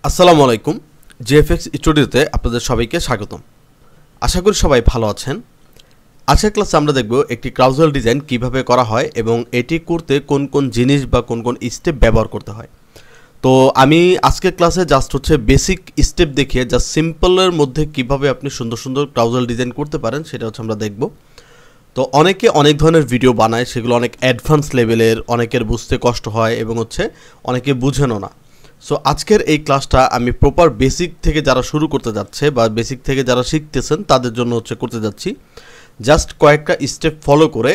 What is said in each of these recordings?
আসসালামু আলাইকুম। জিএফএক্স স্টুডিওতে আপনাদের সবাইকে স্বাগতম। আশা করি সবাই ভালো আছেন। আজকের ক্লাসে আমরা দেখব একটি ক্রাউজাল ডিজাইন কিভাবে করা হয় এবং এটি করতে কোন কোন জিনিস বা কোন কোন স্টেপ ব্যবহার করতে হয়। তো আমি আজকের ক্লাসে জাস্ট বেসিক স্টেপ দেখিয়ে জাস্ট সিম্পলের মধ্যে কিভাবে আপনি সুন্দর সুন্দর ক্রাউজাল ডিজাইন করতে পারেন সেটা আমরা দেখব। তো অনেকে অনেক ধরনের ভিডিও বানায়, সেগুলো অনেক অ্যাডভান্স লেভেলের, অনেকের বুঝতে কষ্ট হয় এবং অনেকে বুঝেনও না। সো আজকের এই ক্লাসটা আমি প্রপার বেসিক থেকে যারা শুরু করতে যাচ্ছে বা বেসিক থেকে যারা শিখতেছেন তাদের জন্য করতে যাচ্ছি। জাস্ট কয়েকটা স্টেপ ফলো করে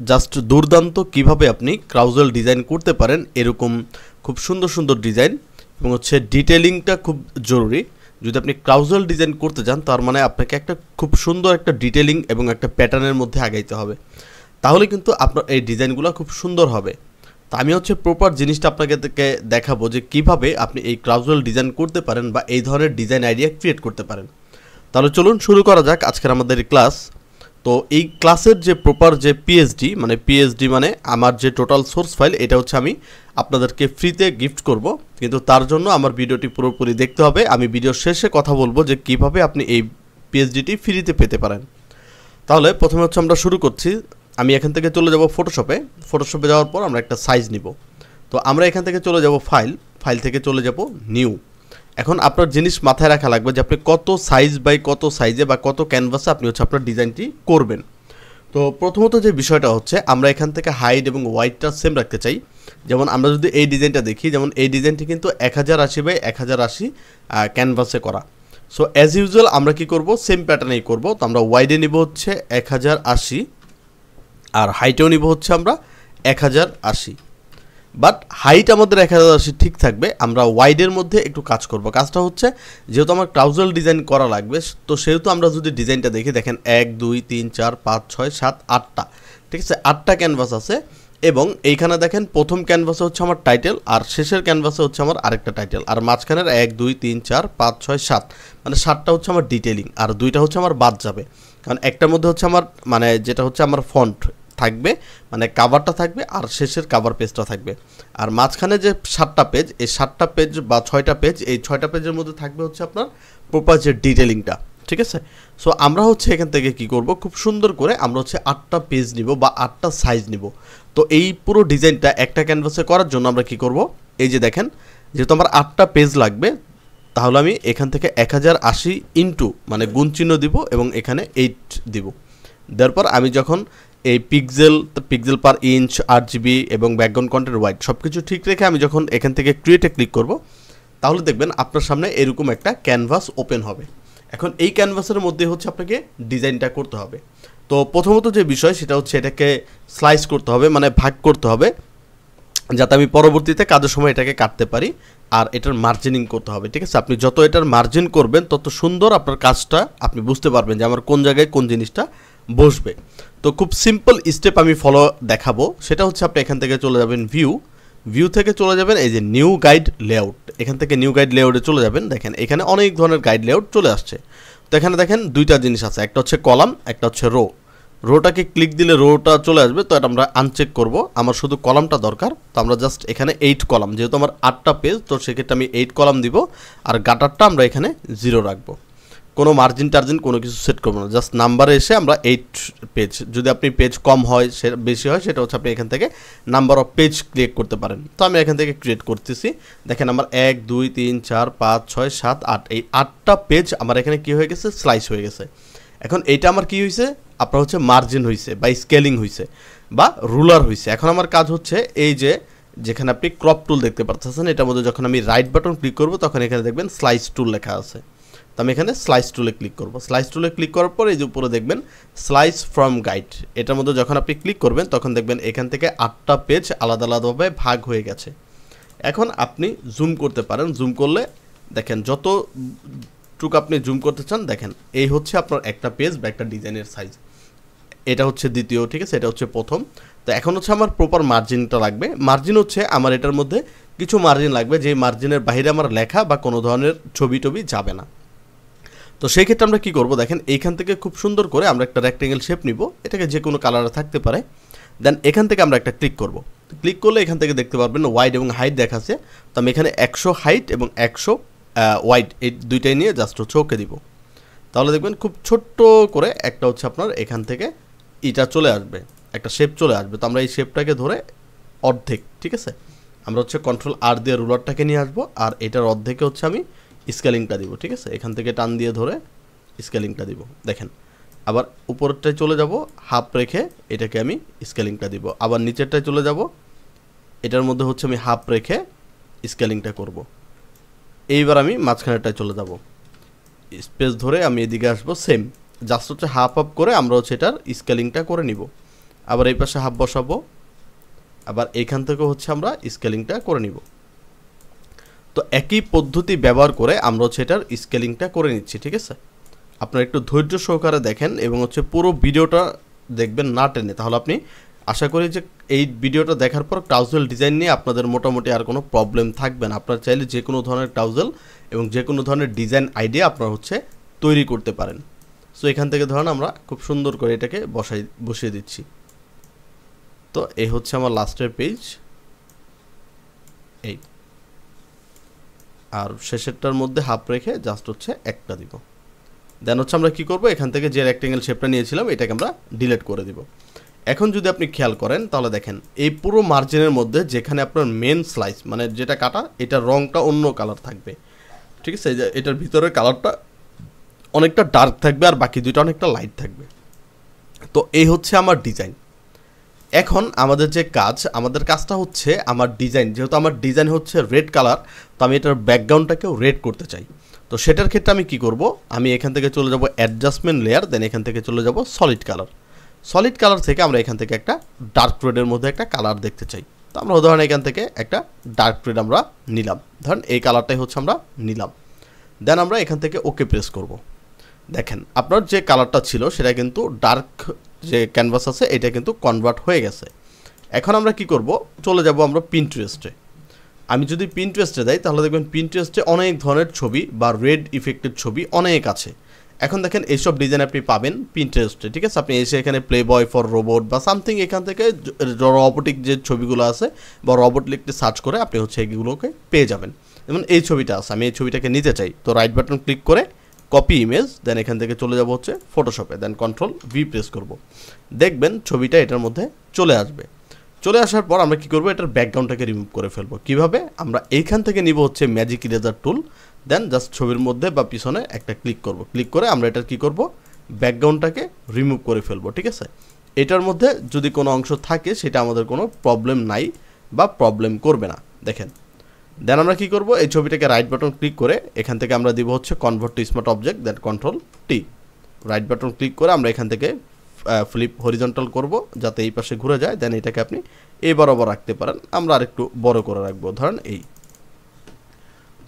জাস্ট দুর্দান্ত কিভাবে আপনি ক্রাউজাল ডিজাইন করতে পারেন, এরকম খুব সুন্দর সুন্দর ডিজাইন এবং ডিটেলিংটা খুব জরুরি। যদি আপনি ক্রাউজাল ডিজাইন করতে চান তার মানে আপনাকে একটা খুব সুন্দর একটা ডিটেলিং এবং একটা প্যাটার্নের মধ্যে আগাইতে হবে, তাহলে কিন্তু আপনার এই ডিজাইনগুলো খুব সুন্দর হবে। তো আমি প্রপার জিনিসটা আপনাকে দেখাবো যে কিভাবে আপনি এই ক্রাউজাল ডিজাইন করতে পারেন বা এই ধরনের ডিজাইন আইডিয়া ক্রিয়েট করতে পারেন। তাহলে চলুন শুরু করা যাক আজকের আমাদের এই ক্লাস। তো এই ক্লাসের যে প্রপার যে পিএইচডি মানে আমার যে টোটাল সোর্স ফাইল, এটা আমি আপনাদেরকে ফ্রিতে গিফট করব, কিন্তু তার জন্য আমার ভিডিওটি পুরোপুরি দেখতে হবে। আমি ভিডিওর শেষে কথা বলবো যে কিভাবে আপনি এই পিএইচডিটি ফ্রিতে পেতে পারেন। তাহলে প্রথমে আমরা শুরু করছি। আমি এখান থেকে চলে যাব ফটোশপে যাওয়ার পর আমরা একটা সাইজ নিব। তো আমরা এখান থেকে চলে যাব ফাইল থেকে চলে যাব নিউ। এখন আপনার জিনিস মাথায় রাখা লাগবে যে আপনি কত সাইজ বাই কত সাইজে বা কত ক্যানভাসে আপনি আপনার ডিজাইনটি করবেন। তো প্রথমত যে বিষয়টা আমরা এখান থেকে হাইট এবং ওয়াইডটা সেম রাখতে চাই। যেমন আমরা যদি এই ডিজাইনটা দেখি, যেমন এই ডিজাইনটি কিন্তু 1080 বাই 1080 ক্যানভাসে করা। সো অ্যাজ ইউজুয়াল আমরা কি করব, সেম প্যাটার্নেই করব। তো আমরা ওয়াইডে নিব 1080 আর হাইটেও নিব আমরা 1080, বাট হাইট আমাদের 1080 ঠিক থাকবে। আমরা ওয়াইডের মধ্যে একটু কাজ করব। কাজটা যেহেতু আমার ক্রাউজাল ডিজাইন করা লাগবে, তো সেহেতু আমরা যদি ডিজাইনটা দেখি, দেখেন 1 2 3 4 5 6 7 8টা, ঠিক আছে, 8টা ক্যানভাস আছে। এবং এইখানে দেখেন প্রথম ক্যানভাসে আমার টাইটেল, আর শেষের ক্যানভাসে আমার আরেকটা টাইটেল, আর মাঝখানের 1 2 3 4 5 6 7 মানে 7টা আমার ডিটেলিং, আর 2টা আমার বাদ যাবে। কারণ একটার মধ্যে আমার মানে যেটা আমার ফন্ট থাকবে, মানে কাভারটা থাকবে, আর শেষের কাভার পেজটা থাকবে। আর মাঝখানে যে 7টা পেজ, এই 7টা পেজ বা 6টা পেজ, এই 6টা পেজের মধ্যে থাকবে আপনার প্রপার যে ডিটেলিংটা, ঠিক আছে। সো আমরা এখান থেকে কি করব, খুব সুন্দর করে আমরা 8টা পেজ নিব বা 8টা সাইজ নিব। তো এই পুরো ডিজাইনটা একটা ক্যানভাসে করার জন্য আমরা কি করব, এই যে দেখেন, যেহেতু আমার 8টা পেজ লাগবে, তাহলে আমি এখান থেকে 1080 ইন্টু মানে গুণ চিহ্ন দিব এবং এখানে 8 দিব। তারপর আমি যখন এই পিক্সেল পার ইঞ্চ, RGB এবং ব্যাকগ্রাউন্ড কন্টেন্ট ওয়াইড সব কিছু ঠিক রেখে আমি যখন এখান থেকে ক্রিয়েটে ক্লিক করব, তাহলে দেখবেন আপনার সামনে এরকম একটা ক্যানভাস ওপেন হবে। এখন এই ক্যানভাসের মধ্যে আপনাকে ডিজাইনটা করতে হবে। তো প্রথমত যে বিষয় সেটা এটাকে স্লাইস করতে হবে, মানে ভাগ করতে হবে, যাতে আমি পরবর্তীতে কাজের সময় এটাকে কাটতে পারি। আর এটার মার্জিনিং করতে হবে, ঠিক আছে। আপনি যত এটার মার্জিন করবেন তত সুন্দর আপনার কাজটা আপনি বুঝতে পারবেন যে আমার কোন জায়গায় কোন জিনিসটা বসবে। তো খুব সিম্পল স্টেপ আমি ফলো দেখাবো। সেটা আপনি এখান থেকে চলে যাবেন ভিউ থেকে চলে যাবেন এই যে নিউ গাইড লেআউট। এখান থেকে নিউ গাইড লেআউটে চলে যাবেন। দেখেন এখানে অনেক ধরনের গাইড লেআউট চলে আসছে। তো এখানে দেখেন দুইটা জিনিস আছে, একটা কলাম, একটা রোটাকে ক্লিক দিলে রোটা চলে আসবে। তো এটা আমরা আনচেক করব, আমার শুধু কলামটা দরকার। তো আমরা জাস্ট এখানে 8 কলাম, যেহেতু আমার 8টা পেজ, তো সেক্ষেত্রে আমি 8 কলাম দিব। আর গাটারটা আমরা এখানে 0 রাখবো। কোনো মার্জিন টার্জিন কোনো কিছু সেট করবো না, জাস্ট নাম্বারে এসে আমরা 8 পেজ। যদি আপনি পেজ কম হয়, বেশি হয়, সেটা আপনি এখান থেকে নাম্বার অফ পেজ ক্রিয়েট করতে পারেন। তো আমি এখান থেকে ক্রিয়েট করতেছি। দেখেন আমার 1 2 3 4 5 6 7 8, এই 8টা পেজ আমার এখানে কি হয়ে গেছে, স্লাইস হয়ে গেছে। এখন এইটা আমার কি হয়েছে, আপনার মার্জিন হয়েছে বা স্কেলিং হয়েছে বা রুলার হয়েছে। এখন আমার কাজ এই যে যেখানে আপনি ক্রপ টুল দেখতে পাচ্ছেন, এটার মধ্যে যখন আমি রাইট বাটন ক্লিক করব, তখন এখানে দেখবেন স্লাইস টুল লেখা আছে। তো আমি এখানে স্লাইস টুলে ক্লিক করব। স্লাইস টুলে ক্লিক করার পর এই যে উপরে দেখবেন স্লাইস ফ্রম গাইড, এটার মধ্যে যখন আপনি ক্লিক করবেন তখন দেখবেন এখান থেকে 8টা পেজ আলাদা আলাদাভাবে ভাগ হয়ে গেছে। এখন আপনি জুম করতে পারেন। জুম করলে দেখেন যতটুকু আপনি জুম করতে চান, দেখেন এই আপনার একটা পেজ বা একটা ডিজাইনের সাইজ। এটা দ্বিতীয়, ঠিক আছে, এটা প্রথম। তো এখন আমার প্রপার মার্জিনটা লাগবে। মার্জিন আমার এটার মধ্যে কিছু মার্জিন লাগবে, যে মার্জিনের বাইরে আমার লেখা বা কোনো ধরনের ছবি টবি যাবে না। তো সেই ক্ষেত্রে আমরা কি করব, দেখেন এইখান থেকে খুব সুন্দর করে আমরা একটা রেক্টেঙ্গেল শেপ নিব। এটাকে যে কোনো কালারে থাকতে পারে। দেন এখান থেকে আমরা একটা ক্লিক করব। ক্লিক করলে এখান থেকে দেখতে পারবেন ওয়াইড এবং হাইট দেখাচ্ছে। তো আমি এখানে 100 হাইট এবং 100 হোয়াইট, এই দুইটাই নিয়ে জাস্ট হচ্ছে ওকে দিব। তাহলে দেখবেন খুব ছোট্ট করে একটা হচ্ছে আপনার এখান থেকে এটা চলে আসবে, একটা শেপ চলে আসবে। তো আমরা এই শেপটাকে ধরে অর্ধেক, ঠিক আছে, আমরা হচ্ছে কন্ট্রোল আর দিয়ে রুলারটাকে নিয়ে আসবো, আর এটার অর্ধেকে হচ্ছে আমি স্কেলিংটা দিব, ঠিক আছে। এখান থেকে টান দিয়ে ধরে স্কেলিংটা দিব। দেখেন আবার উপরেরটায় চলে যাব, হাফ রেখে এটাকে আমি স্কেলিংটা দিব। আবার নিচেরটায় চলে যাব, এটার মধ্যে হচ্ছে আমি হাফ রেখে স্কেলিংটা করব। এইবার আমি মাঝখানেরটায় চলে যাব, স্পেস ধরে আমি এদিকে আসবো, সেম জাস্ট হচ্ছে হাফ আপ করে আমরা হচ্ছে এটার স্কেলিংটা করে নিব। আবার এই পাশে হাফ বসাবো, আবার এইখান থেকে হচ্ছে আমরা স্কেলিংটা করে নিব। তো একই পদ্ধতি ব্যবহার করে আমরা হচ্ছে এটার স্কেলিংটা করে নিচ্ছি, ঠিক আছে। আপনারা একটু ধৈর্য সহকারে দেখেন এবং হচ্ছে পুরো ভিডিওটা দেখবেন না টেনে, তাহলে আপনি আশা করি যে এই ভিডিওটা দেখার পর ট্রাউজার ডিজাইন নিয়ে আপনাদের মোটামুটি আর কোনো প্রবলেম থাকবে না। আপনারা চাইলে যে কোনো ধরনের ট্রাউজার এবং যে কোনো ধরনের ডিজাইন আইডিয়া আপনারা হচ্ছে তৈরি করতে পারেন। সো এখান থেকে ধরেন আমরা খুব সুন্দর করে এটাকে বসিয়ে দিচ্ছি। তো এই হচ্ছে আমার লাস্টের পেজ, এই আর শেষেরটার মধ্যে হাফ রেখে জাস্ট হচ্ছে একটা দিব। দেন হচ্ছে আমরা কি করব, এখান থেকে যে রেক্টেঙ্গেল শেপটা নিয়েছিলাম এটাকে আমরা ডিলিট করে দিব। এখন যদি আপনি খেয়াল করেন তাহলে দেখেন এই পুরো মার্জিনের মধ্যে যেখানে আপনার মেন স্লাইস মানে যেটা কাটা, এটার রংটা অন্য কালার থাকবে, ঠিক আছে। এটার ভিতরের কালারটা অনেকটা ডার্ক থাকবে আর বাকি দুইটা অনেকটা লাইট থাকবে। তো এই হচ্ছে আমার ডিজাইন। এখন আমাদের যে কাজ, আমাদের কাজটা হচ্ছে আমার ডিজাইন, যেহেতু আমার ডিজাইন হচ্ছে রেড কালার, তো আমি এটার ব্যাকগ্রাউন্ডটাকেও রেড করতে চাই। তো সেটার ক্ষেত্রে আমি কি করব, আমি এখান থেকে চলে যাব অ্যাডজাস্টমেন্ট লেয়ার, দেন এখান থেকে চলে যাব সলিড কালার। সলিড কালার থেকে আমরা এখান থেকে একটা ডার্ক রেডের মধ্যে একটা কালার দেখতে চাই। তো আমরা উদাহরণ এখান থেকে একটা ডার্ক রেড আমরা নিলাম, ধরেন এই কালারটাই হচ্ছে আমরা নিলাম। দেন আমরা এখান থেকে ওকে প্রেস করব। দেখেন আপনার যে কালারটা ছিল সেটা কিন্তু ডার্ক যে ক্যানভাস আছে এটা কিন্তু কনভার্ট হয়ে গেছে। এখন আমরা কি করব, চলে যাব আমরা পিন্টারেস্টে। আমি যদি পিন্টারেস্টে যাই তাহলে দেখবেন পিন্টারেস্টে অনেক ধরনের ছবি বা রেড ইফেক্টেড ছবি অনেক আছে। এখন দেখেন এইসব ডিজাইন আপনি পাবেন পিন্টারেস্টে, ঠিক আছে। আপনি এসে এখানে প্লে বয় ফর রোবট বা সামথিং এখান থেকে রোবোটিক যে ছবিগুলো আছে বা রোবট লিখতে সার্চ করে আপনি হচ্ছে এগুলোকে পেয়ে যাবেন। যেমন এই ছবিটা আছে, আমি এই ছবিটাকে নিতে চাই, তো রাইট বাটন ক্লিক করে কপি ইমেজ, দেন এখান থেকে চলে যাব হচ্ছে ফটোশপে, দেন কন্ট্রোল ভি প্রেস করব। দেখবেন ছবিটা এটার মধ্যে চলে আসবে। চলে আসার পর আমরা কি করব, এটার ব্যাকগ্রাউন্ডটাকে রিমুভ করে ফেলবো। কিভাবে, আমরা এইখান থেকে নিব হচ্ছে ম্যাজিক ইরেজার টুল, দেন জাস্ট ছবির মধ্যে বা পিছনে একটা ক্লিক করব। ক্লিক করে আমরা এটার কি করব, ব্যাকগ্রাউন্ডটাকে রিমুভ করে ফেলবো, ঠিক আছে। এটার মধ্যে যদি কোনো অংশ থাকে সেটা আমাদের কোনো প্রবলেম নাই বা প্রবলেম করবে না। দেখেন দেন আমরা কি করব, এই ছবিটাকে রাইট বাটন ক্লিক করে এখান থেকে আমরা দিব হচ্ছে convert to smart object, then control T. Right button click করে আমরা এখান থেকে ফ্লিপ হরিজন্টাল করব যাতে এই পাশে ঘুরে যায়। দেন এটাকে আপনি এই বরাবর রাখতে পারেন, আমরা আরেকটু বড় করে রাখবো, ধরেন এই।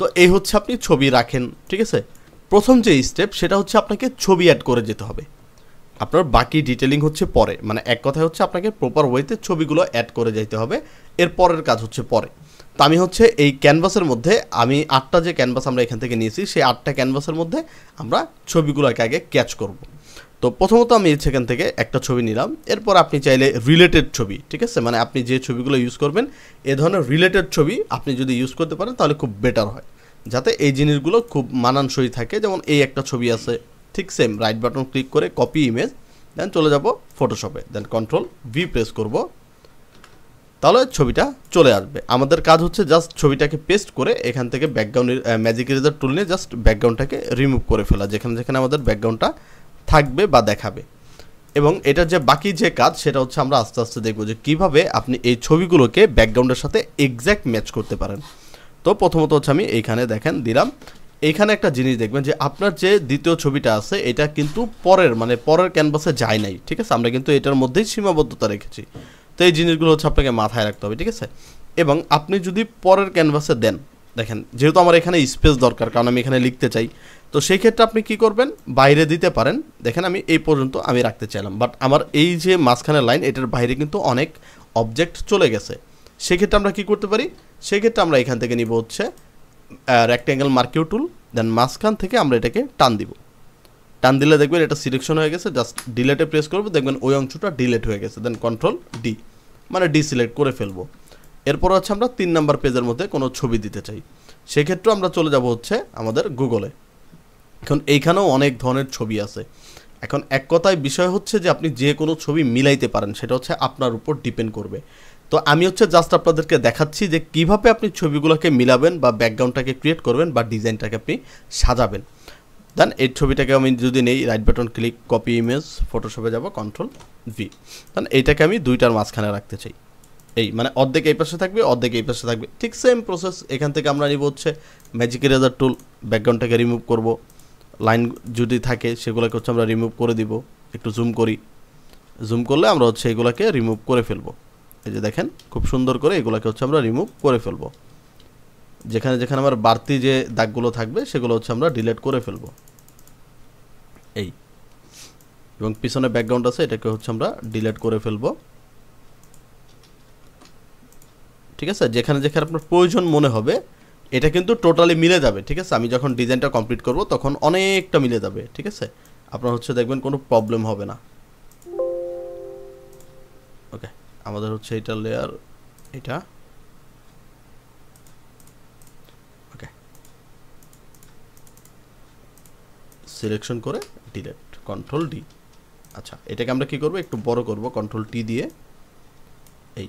তো এই হচ্ছে আপনি ছবি রাখেন, ঠিক আছে। প্রথম যে স্টেপ সেটা হচ্ছে আপনাকে ছবি অ্যাড করে যেতে হবে। আপনার বাকি ডিটেলিং হচ্ছে পরে, মানে এক কথায় হচ্ছে আপনাকে প্রপার ওয়েতে ছবিগুলো অ্যাড করে যেতে হবে, এর পরের কাজ হচ্ছে পরে। তো আমি হচ্ছে এই ক্যানভাসের মধ্যে আমি 8টা যে ক্যানভাস আমরা এখান থেকে নিয়েছি সেই 8টা ক্যানভাসের মধ্যে আমরা ছবিগুলোকে আগে ক্যাচ করব। তো প্রথমত আমি সেখান থেকে একটা ছবি নিলাম, এরপর আপনি চাইলে রিলেটেড ছবি, ঠিক আছে, মানে আপনি যে ছবিগুলো ইউজ করবেন এ ধরনের রিলেটেড ছবি আপনি যদি ইউজ করতে পারেন তাহলে খুব বেটার হয়, যাতে এই জিনিসগুলো খুব মানানসই থাকে। যেমন এই একটা ছবি আছে, ঠিক সেম রাইট বাটন ক্লিক করে কপি ইমেজ, দেন চলে যাব ফটোশপে, দেন কন্ট্রোল ভি প্রেস করব, তাহলে ছবিটা চলে আসবে। আমাদের কাজ হচ্ছে জাস্ট ছবিটাকে পেস্ট করে এখান থেকে ব্যাকগ্রাউন্ডের ম্যাজিক ইরেজার টুল নিয়ে জাস্ট ব্যাকগ্রাউন্ডটাকে রিমুভ করে ফেলা, যেখানে যেখানে আমাদের ব্যাকগ্রাউন্ডটা থাকবে বা দেখাবে। এবং এটার যে বাকি যে কাজ সেটা হচ্ছে আমরা আস্তে আস্তে দেখবো যে কীভাবে আপনি এই ছবিগুলোকে ব্যাকগ্রাউন্ডের সাথে এক্স্যাক্ট ম্যাচ করতে পারেন। তো প্রথমত হচ্ছে আমি এইখানে দেখেন দিলাম, এইখানে একটা জিনিস দেখবেন যে আপনার যে দ্বিতীয় ছবিটা আছে এটা কিন্তু পরের ক্যানভাসে যায় নাই, ঠিক আছে। আমরা কিন্তু এটার মধ্যেই সীমাবদ্ধতা রেখেছি, তো এই জিনিসগুলো হচ্ছে আপনাকে মাথায় রাখতে হবে, ঠিক আছে। এবং আপনি যদি পরের ক্যানভাসে দেন, দেখেন যেহেতু আমার এখানে স্পেস দরকার কারণ আমি এখানে লিখতে চাই, তো সেই ক্ষেত্রে আপনি কি করবেন, বাইরে দিতে পারেন। দেখেন আমি এই পর্যন্ত আমি রাখতে চাইলাম, বাট আমার এই যে মাঝখানের লাইন এটার বাইরে কিন্তু অনেক অবজেক্ট চলে গেছে। সেক্ষেত্রে আমরা কি করতে পারি, সেক্ষেত্রে আমরা এখান থেকে নিব হচ্ছে রেক্ট্যাঙ্গেল মার্কিউ টুল, দেন মাঝখান থেকে আমরা এটাকে টান দিব। টান দিলে দেখবেন এটা সিলেকশন হয়ে গেছে, জাস্ট ডিলেটে প্রেস করবো, দেখবেন ওই অংশটা ডিলেট হয়ে গেছে, দেন কন্ট্রোল ডি, মানে ডিসিলেক্ট করে ফেলবো। এরপর হচ্ছে আমরা 3 নাম্বার পেজের মধ্যে কোনো ছবি দিতে চাই, সেক্ষেত্রেও আমরা চলে যাব হচ্ছে আমাদের গুগলে। এখন এইখানেও অনেক ধরনের ছবি আছে। এখন এক কথায় বিষয় হচ্ছে যে আপনি যে কোনো ছবি মিলাইতে পারেন, সেটা হচ্ছে আপনার উপর ডিপেন্ড করবে। তো আমি হচ্ছে জাস্ট আপনাদেরকে দেখাচ্ছি যে কিভাবে আপনি ছবিগুলোকে মিলাবেন বা ব্যাকগ্রাউন্ডটাকে ক্রিয়েট করবেন বা ডিজাইনটাকে আপনি সাজাবেন। দেন এই ছবিটাকে আমি যদি নেই, right button click, copy image, ফটোশপে যাব, কন্ট্রোল ভি। দেন এইটাকে আমি দুইটার মাঝখানে রাখতে চাই। এই মানে অর্ধেক এই পাশে থাকবে, অর্ধেক এই পাশে থাকবে, ঠিক সেম প্রসেস। এখান থেকে আমরা নিব হচ্ছে ম্যাজিক ইরেজার টুল, ব্যাকগ্রাউন্ডটাকে রিমুভ করব, লাইন যদি থাকে সেগুলোকে হচ্ছে আমরা রিমুভ করে দিব। একটু জুম করি, জুম করলে আমরা হচ্ছে এগুলোকে রিমুভ করে ফেলবো। এই যে দেখেন খুব সুন্দর করে এগুলোকে হচ্ছে আমরা রিমুভ করে ফেলবো। যেখানে যেখানে আমার বাড়তি যে দাগগুলো থাকবে সেগুলো হচ্ছে আমরা ডিলিট করে ফেলবো। এই এবং পিছনে ব্যাকগ্রাউন্ড আছে, এটাকে হচ্ছে আমরা ডিলিট করে ফেলবো। ঠিক আছে, যেখানে যেখানে আপনার প্রয়োজন মনে হবে এটা কিন্তু টোটালি মিলে যাবে। ঠিক আছে, আমি যখন ডিজাইনটা কমপ্লিট করব তখন অনেকটা মিলে যাবে। ঠিক আছে, আপনার হচ্ছে দেখবেন কোনো প্রবলেম হবে না। ওকে, আমাদের হচ্ছে এটা লেয়ার, এটা ওকে, সিলেকশন করে ডিলিট, কন্ট্রোল ডি। আচ্ছা, এটাকে আমরা কি করব, একটু বড় করব কন্ট্রোল টি দিয়ে। এই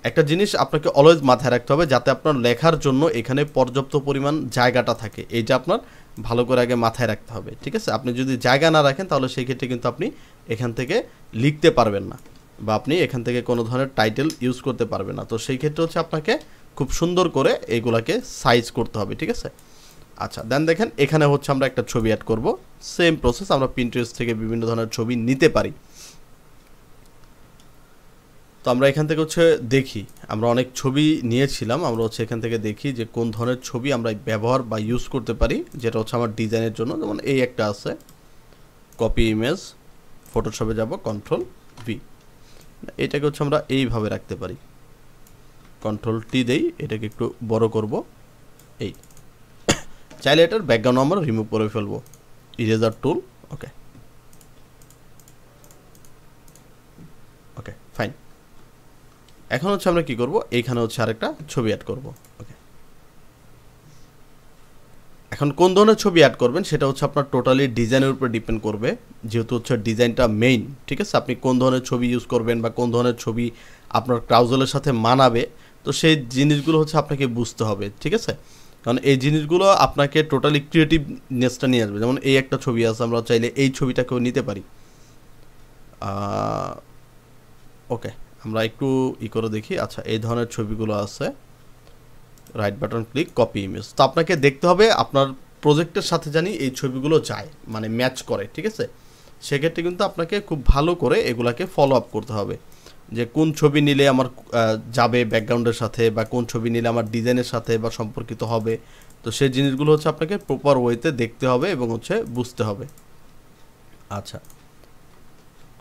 একটা জিনিস আপনাকে অলওয়েজ মাথায় রাখতে হবে, যাতে আপনার লেখার জন্য এখানে পর্যাপ্ত পরিমাণ জায়গাটা থাকে, এইটা আপনার ভালো করে আগে মাথায় রাখতে হবে। ঠিক আছে, আপনি যদি জায়গা না রাখেন তাহলে সেই ক্ষেত্রে কিন্তু আপনি এখান থেকে লিখতে পারবেন না, বা আপনি এখান থেকে কোনো ধরনের টাইটেল ইউজ করতে পারবেন না। তো সেই ক্ষেত্রে হচ্ছে আপনাকে খুব সুন্দর করে এইগুলাকে সাইজ করতে হবে। ঠিক আছে, আচ্ছা দেন দেখেন এখানে হচ্ছে আমরা একটা ছবি অ্যাড করব। সেম প্রসেস, আমরা পিন্টারেস্ট থেকে বিভিন্ন ধরনের ছবি নিতে পারি। তো আমরা এখান থেকে হচ্ছে দেখি, আমরা অনেক ছবি নিয়েছিলাম, আমরা হচ্ছে এখান থেকে দেখি যে কোন ধরনের ছবি আমরা ব্যবহার বা ইউজ করতে পারি, যেটা হচ্ছে আমার ডিজাইনের জন্য। যেমন এই একটা আছে, কপি ইমেজ, ফটোশপে যাব, কন্ট্রোল ভি। এটাকে হচ্ছে আমরা এইভাবে রাখতে পারি, কন্ট্রোল টি দেই, এটাকে একটু বড় করব। এই চাইলে এটার ব্যাকগ্রাউন্ড আমরা রিমুভ করে ফেলবো, ইরেজার টুল। ওকে ওকে ফাইন। এখন হচ্ছে আমরা কি করব, এইখানে হচ্ছে আরেকটা ছবি অ্যাড করব। ওকে, এখন কোন ধরনের ছবি অ্যাড করবেন সেটা হচ্ছে আপনার টোটালি ডিজাইনের উপর ডিপেন্ড করবে, যেহেতু হচ্ছে ডিজাইনটা মেইন। ঠিক আছে, আপনি কোন ধরনের ছবি ইউজ করবেন বা কোন ধরনের ছবি আপনার ক্রাউজলের সাথে মানাবে, তো সেই জিনিসগুলো হচ্ছে আপনাকে বুঝতে হবে। ঠিক আছে, কারণ এই জিনিসগুলো আপনাকে টোটালি ক্রিয়েটিভনেসটা নিয়ে আসবে। যেমন এই একটা ছবি আছে, আমরা চাইলে এই ছবিটাকেও নিতে পারি। ওকে, আমরা একটু করে দেখি। আচ্ছা, এই ধরনের ছবিগুলো আছে, right button click, copy image. তো আপনাকে দেখতে হবে আপনার প্রজেক্টের সাথে জানি এই ছবিগুলো যায়, মানে ম্যাচ করে। ঠিক আছে, সেক্ষেত্রে কিন্তু আপনাকে খুব ভালো করে এগুলাকে ফলো আপ করতে হবে, যে কোন ছবি নিলে আমার যাবে ব্যাকগ্রাউন্ডের সাথে, বা কোন ছবি নিলে আমার ডিজাইনের সাথে বা সম্পর্কিত হবে। তো সেই জিনিসগুলো হচ্ছে আপনাকে প্রপার ওয়েতে দেখতে হবে এবং হচ্ছে বুঝতে হবে। আচ্ছা,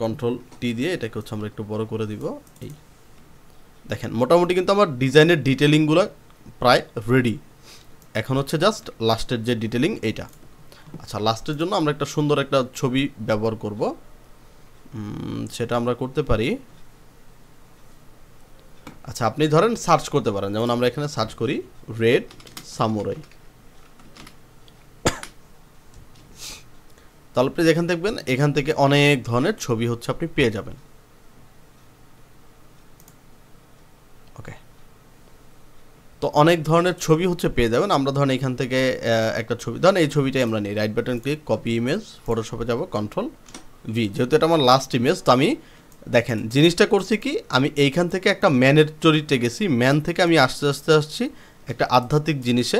কন্ট্রোল টি দিয়ে এটাকে হচ্ছে আমরা একটু বড় করে দিব। এই দেখেন মোটামুটি কিন্তু আমার ডিজাইনের ডিটেলিংগুলো প্রায় রেডি। এখন হচ্ছে জাস্ট লাস্টের যে ডিটেলিং এইটা। আচ্ছা, লাস্টের জন্য আমরা একটা সুন্দর একটা ছবি ব্যবহার করব, সেটা আমরা করতে পারি। আচ্ছা, আপনি ধরেন সার্চ করতে পারেন, যেমন আমরা এখানে সার্চ করি রেড সামুরাই। তাহলে আপনি যেখানে দেখবেন এখান থেকে অনেক ধরনের ছবি হচ্ছে আপনি পেয়ে যাবেন। ওকে, তো অনেক ধরনের ছবি হচ্ছে পেয়ে যাবেন। আমরা ধরেন এখান থেকে একটা ছবি, ধরেন এই ছবিটাই আমরা নিই, right button click, copy image, ফটোশপে যাব, কন্ট্রোল ভি। যেহেতু এটা আমার লাস্ট ইমেজ, তো আমি দেখেন জিনিসটা করছি কি, আমি এইখান থেকে একটা ম্যানের চরিত্রে গেছি, ম্যান থেকে আমি আস্তে আস্তে আসছি একটা আধ্যাত্মিক জিনিসে,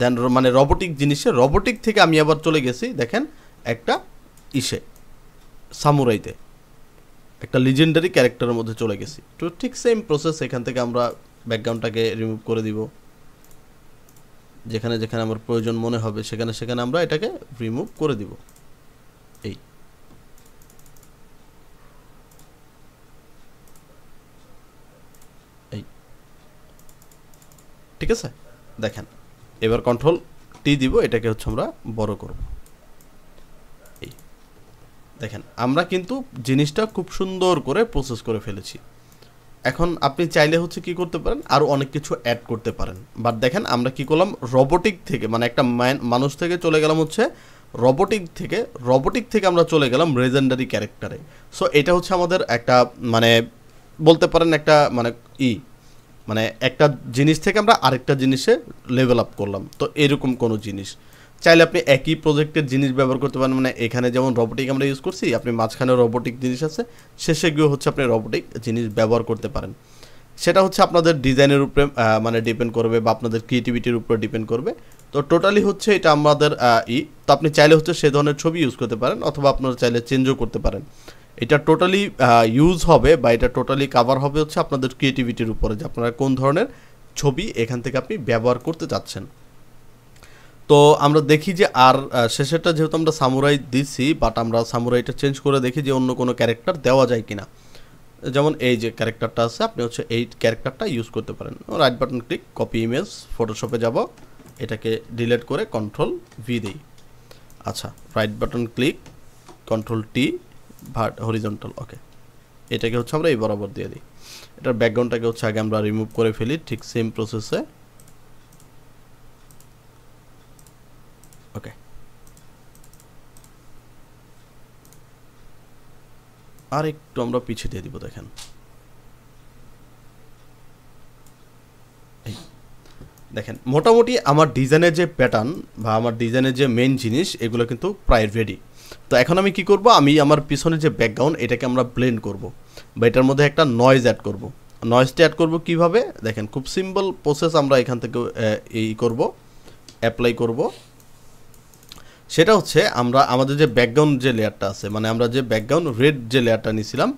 দেন মানে রোবোটিক জিনিসে, রোবোটিক থেকে আমি আবার চলে গেছি দেখেন একটা ইসে, সামুরাইতে, একটা লিজেন্ডারি ক্যারেক্টারের মধ্যে চলে গেছি। তো ঠিক সেম প্রসেস, এখান থেকে আমরা ব্যাকগ্রাউন্ডটাকে রিমুভ করে দিব, যেখানে যেখানে আমার প্রয়োজন মনে হবে সেখানে সেখানে আমরা এটাকে রিমুভ করে দিব। এই এই ঠিক আছে, দেখেন এবার কন্ট্রোল টি দিব, এটাকে হচ্ছে আমরা বড় করব। এই দেখেন আমরা কিন্তু জিনিসটা খুব সুন্দর করে প্রসেস করে ফেলেছি। এখন আপনি চাইলে হচ্ছে কি করতে পারেন, আরও অনেক কিছু অ্যাড করতে পারেন। বাট দেখেন আমরা কি করলাম, রোবোটিক থেকে মানে একটা মানুষ থেকে চলে গেলাম হচ্ছে রোবোটিক থেকে আমরা চলে গেলাম লেজেন্ডারি ক্যারেক্টারে। সো এটা হচ্ছে আমাদের একটা মানে বলতে পারেন একটা মানে একটা জিনিস থেকে আমরা আরেকটা জিনিসে লেভেল আপ করলাম। তো এরকম কোনো জিনিস চাইলে আপনি একই প্রজেক্টের জিনিস ব্যবহার করতে পারেন। মানে এখানে যেমন রোবোটিক আমরা ইউজ করছি, আপনি মাঝখানে রোবোটিক জিনিস আছে, শেষে গিয়ে হচ্ছে আপনি রোবোটিক জিনিস ব্যবহার করতে পারেন। সেটা হচ্ছে আপনাদের ডিজাইনের উপরে মানে ডিপেন্ড করবে বা আপনাদের ক্রিয়েটিভিটির উপরে ডিপেন্ড করবে। তো টোটালি হচ্ছে এটা আমাদের তো আপনি চাইলে হচ্ছে সে ধরনের ছবি ইউজ করতে পারেন, অথবা আপনারা চাইলে চেঞ্জও করতে পারেন। এটা টোটালি ইউজ হবে বা এটা টোটালি কাভার হবে হচ্ছে আপনাদের ক্রিয়েটিভিটির উপরে, যে আপনারা কোন ধরনের ছবি এখান থেকে আপনি ব্যবহার করতে চাচ্ছেন। তো আমরা দেখি যে আর শেষেরটা যেহেতু আমরা সামুরাই দিচ্ছি, বাট আমরা সামুরাইটা চেঞ্জ করে দেখি যে অন্য কোনো ক্যারেক্টার দেওয়া যায় কিনা। যেমন এই যে ক্যারেক্টারটা আছে, আপনি হচ্ছে এই ক্যারেক্টারটা ইউজ করতে পারেন। Right button click, copy image, ফটোশপে যাব, এটাকে ডিলিট করে কন্ট্রোল ভি দিই। আচ্ছা, right button click, control T, horizontal, okay. এটাকে হচ্ছে আমরা এই বরাবর দিয়ে দিই। এটার ব্যাকগ্রাউন্ডটাকে হচ্ছে আগে আমরা রিমুভ করে ফেলি, ঠিক সেম প্রসেসে, ওকে। আর একটু আমরা পিছিয়ে দিয়ে দিব, দেখেন দেখেন মোটামুটি আমার ডিজাইনের যে প্যাটার্ন বা আমার ডিজাইনের যে মেইন জিনিস এগুলো কিন্তু প্রায় রেডি। তো এখন আমি কি করব, আমি আমার পিছনে যে ব্যাকগ্রাউন্ড এটাকে আমরা ব্লেন্ড করব বা এটার মধ্যে একটা নয়েজ অ্যাড করব। নয়েজটা অ্যাড করব কিভাবে, দেখেন খুব সিম্পল প্রসেস। আমরা এখান থেকে এই করব, অ্যাপ্লাই করব। সেটা হচ্ছে আমরা আমাদের যে ব্যাকগ্রাউন্ড যে লেয়ারটা আছে, মানে আমরা যে ব্যাকগ্রাউন্ড রেড যে লেয়ারটা নিয়েছিলাম,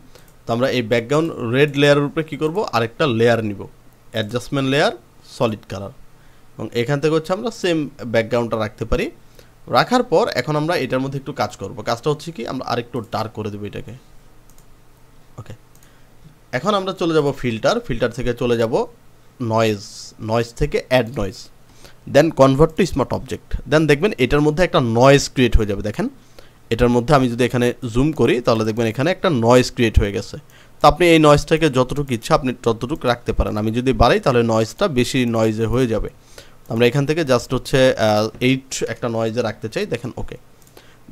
তো আমরা এই ব্যাকগ্রাউন্ড রেড লেয়ারের উপরে কী করব, আরেকটা লেয়ার নিব, অ্যাডজাস্টমেন্ট লেয়ার, সলিড কালার, এবং এখান থেকে হচ্ছে আমরা সেম ব্যাকগ্রাউন্ডটা রাখতে পারি। রাখার পর এখন আমরা এটার মধ্যে একটু কাজ করব। কাজটা হচ্ছে কি, আমরা আরেকটু ডার্ক করে দেবো এটাকে, ওকে। এখন আমরা চলে যাব ফিল্টার থেকে চলে যাব নয়েজ থেকে add noise, then convert to smart object. Then দেখবেন এটার মধ্যে একটা নয়েজ ক্রিয়েট হয়ে যাবে। দেখেন এটার মধ্যে আমি যদি এখানে জুম করি তাহলে দেখবেন এখানে একটা নয়েজ ক্রিয়েট হয়ে গেছে। তো আপনি এই নয়েজটাকে যতটুকু ইচ্ছা আপনি ততটুকু রাখতে পারেন। আমি যদি বাড়াই তাহলে নয়েজটা বেশি নয়েজে হয়ে যাবে। আমরা এখান থেকে জাস্ট হচ্ছে 8 একটা নয়েজে রাখতে চাই, দেখেন, ওকে।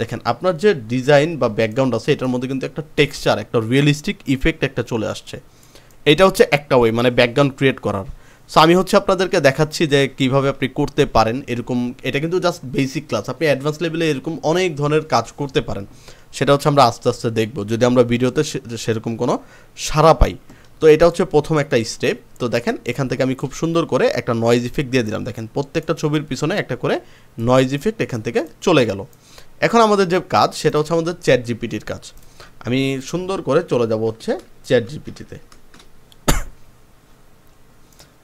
দেখেন আপনার যে ডিজাইন বা ব্যাকগ্রাউন্ড আছে এটার মধ্যে কিন্তু একটা টেক্সচার, একটা রিয়েলিস্টিক ইফেক্ট একটা চলে আসছে। এটা হচ্ছে একটা ওয়ে মানে ব্যাকগ্রাউন্ড ক্রিয়েট করার। সো আমি হচ্ছে আপনাদেরকে দেখাচ্ছি যে কিভাবে আপনি করতে পারেন এরকম। এটা কিন্তু জাস্ট বেসিক ক্লাস, আপনি অ্যাডভান্স লেভেলে এরকম অনেক ধরনের কাজ করতে পারেন। সেটা হচ্ছে আমরা আস্তে আস্তে দেখব যদি আমরা ভিডিওতে সেরকম কোনো সাড়া পাই। তো এটা হচ্ছে প্রথম একটা স্টেপ। তো দেখেন এখান থেকে আমি খুব সুন্দর করে একটা নয়েজ ইফেক্ট দিয়ে দিলাম। দেখেন প্রত্যেকটা ছবির পিছনে একটা করে নয়েজ ইফেক্ট এখান থেকে চলে গেল। এখন আমাদের যে কাজ সেটা হচ্ছে আমাদের চ্যাট জিপিটির কাজ। আমি সুন্দর করে চলে যাব হচ্ছে চ্যাট জিপিটিতে,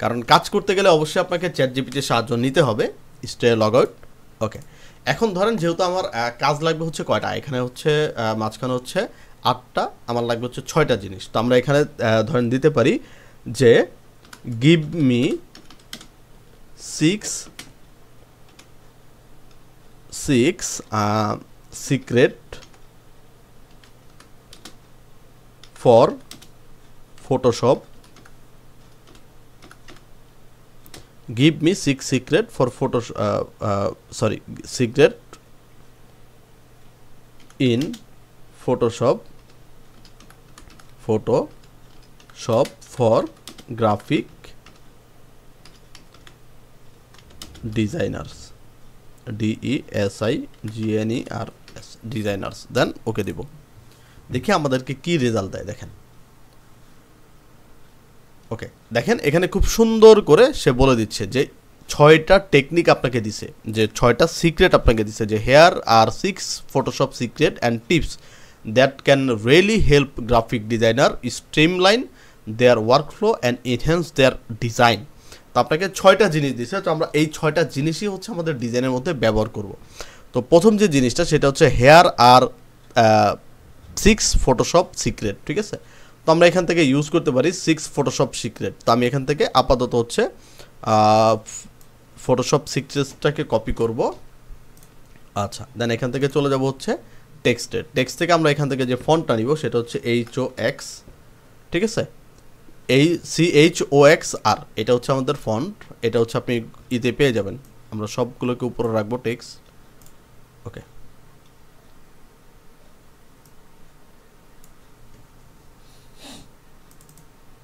কারণ কাজ করতে গেলে অবশ্যই আপনাকে চ্যাট জিপিটির সাহায্য নিতে হবে। স্টে লগ আউট, ওকে। এখন ধরেন যেহেতু আমার কাজ লাগবে হচ্ছে কয়টা, এখানে হচ্ছে মাঝখানে হচ্ছে 8টা, আমার লাগবে হচ্ছে 6টা জিনিস। তো আমরা এখানে ধরেন দিতে পারি যে give me 6 secret for Photoshop, give me 6 secret for secret in Photoshop for graphic designers, DESIGNERS designers, দেন ওকে দিব। দেখি আমাদেরকে কি রেজাল্ট দেয়, দেখেন, ওকে। দেখেন এখানে খুব সুন্দর করে সে বলে দিচ্ছে যে 6টা টেকনিক আপনাকে দিছে, যে 6টা সিক্রেট আপনাকে দিছে, যে here are 6 Photoshop secret and tips that can really help graphic designer streamline their workflow and enhance their design. তো আপনাকে 6টা জিনিস দিছে। তো আমরা এই 6টা জিনিসই হচ্ছে আমাদের ডিজাইনের মধ্যে ব্যবহার করব। তো প্রথম যে জিনিসটা সেটা হচ্ছে হেয়ার আর 6 ফটোশপ সিক্রেট, ঠিক আছে। তো আমরা এখান থেকে ইউজ করতে পারি 6 ফটোশপ সিক্রেট। তো আমি এখান থেকে আপাতত হচ্ছে ফটোশপ সিক্রেটসটাকে কপি করব। আচ্ছা, দেন এখান থেকে চলে যাব হচ্ছে টেক্সট থেকে আমরা এখান থেকে যে ফন্টটা নিব সেটা হচ্ছে HOX, ঠিক আছে। এই CHOXR এটা হচ্ছে আমাদের ফন্ট, এটা হচ্ছে আপনি ইতে পেয়ে যাবেন। আমরা সবগুলোকে উপরে রাখবো টেক্সট। ওকে,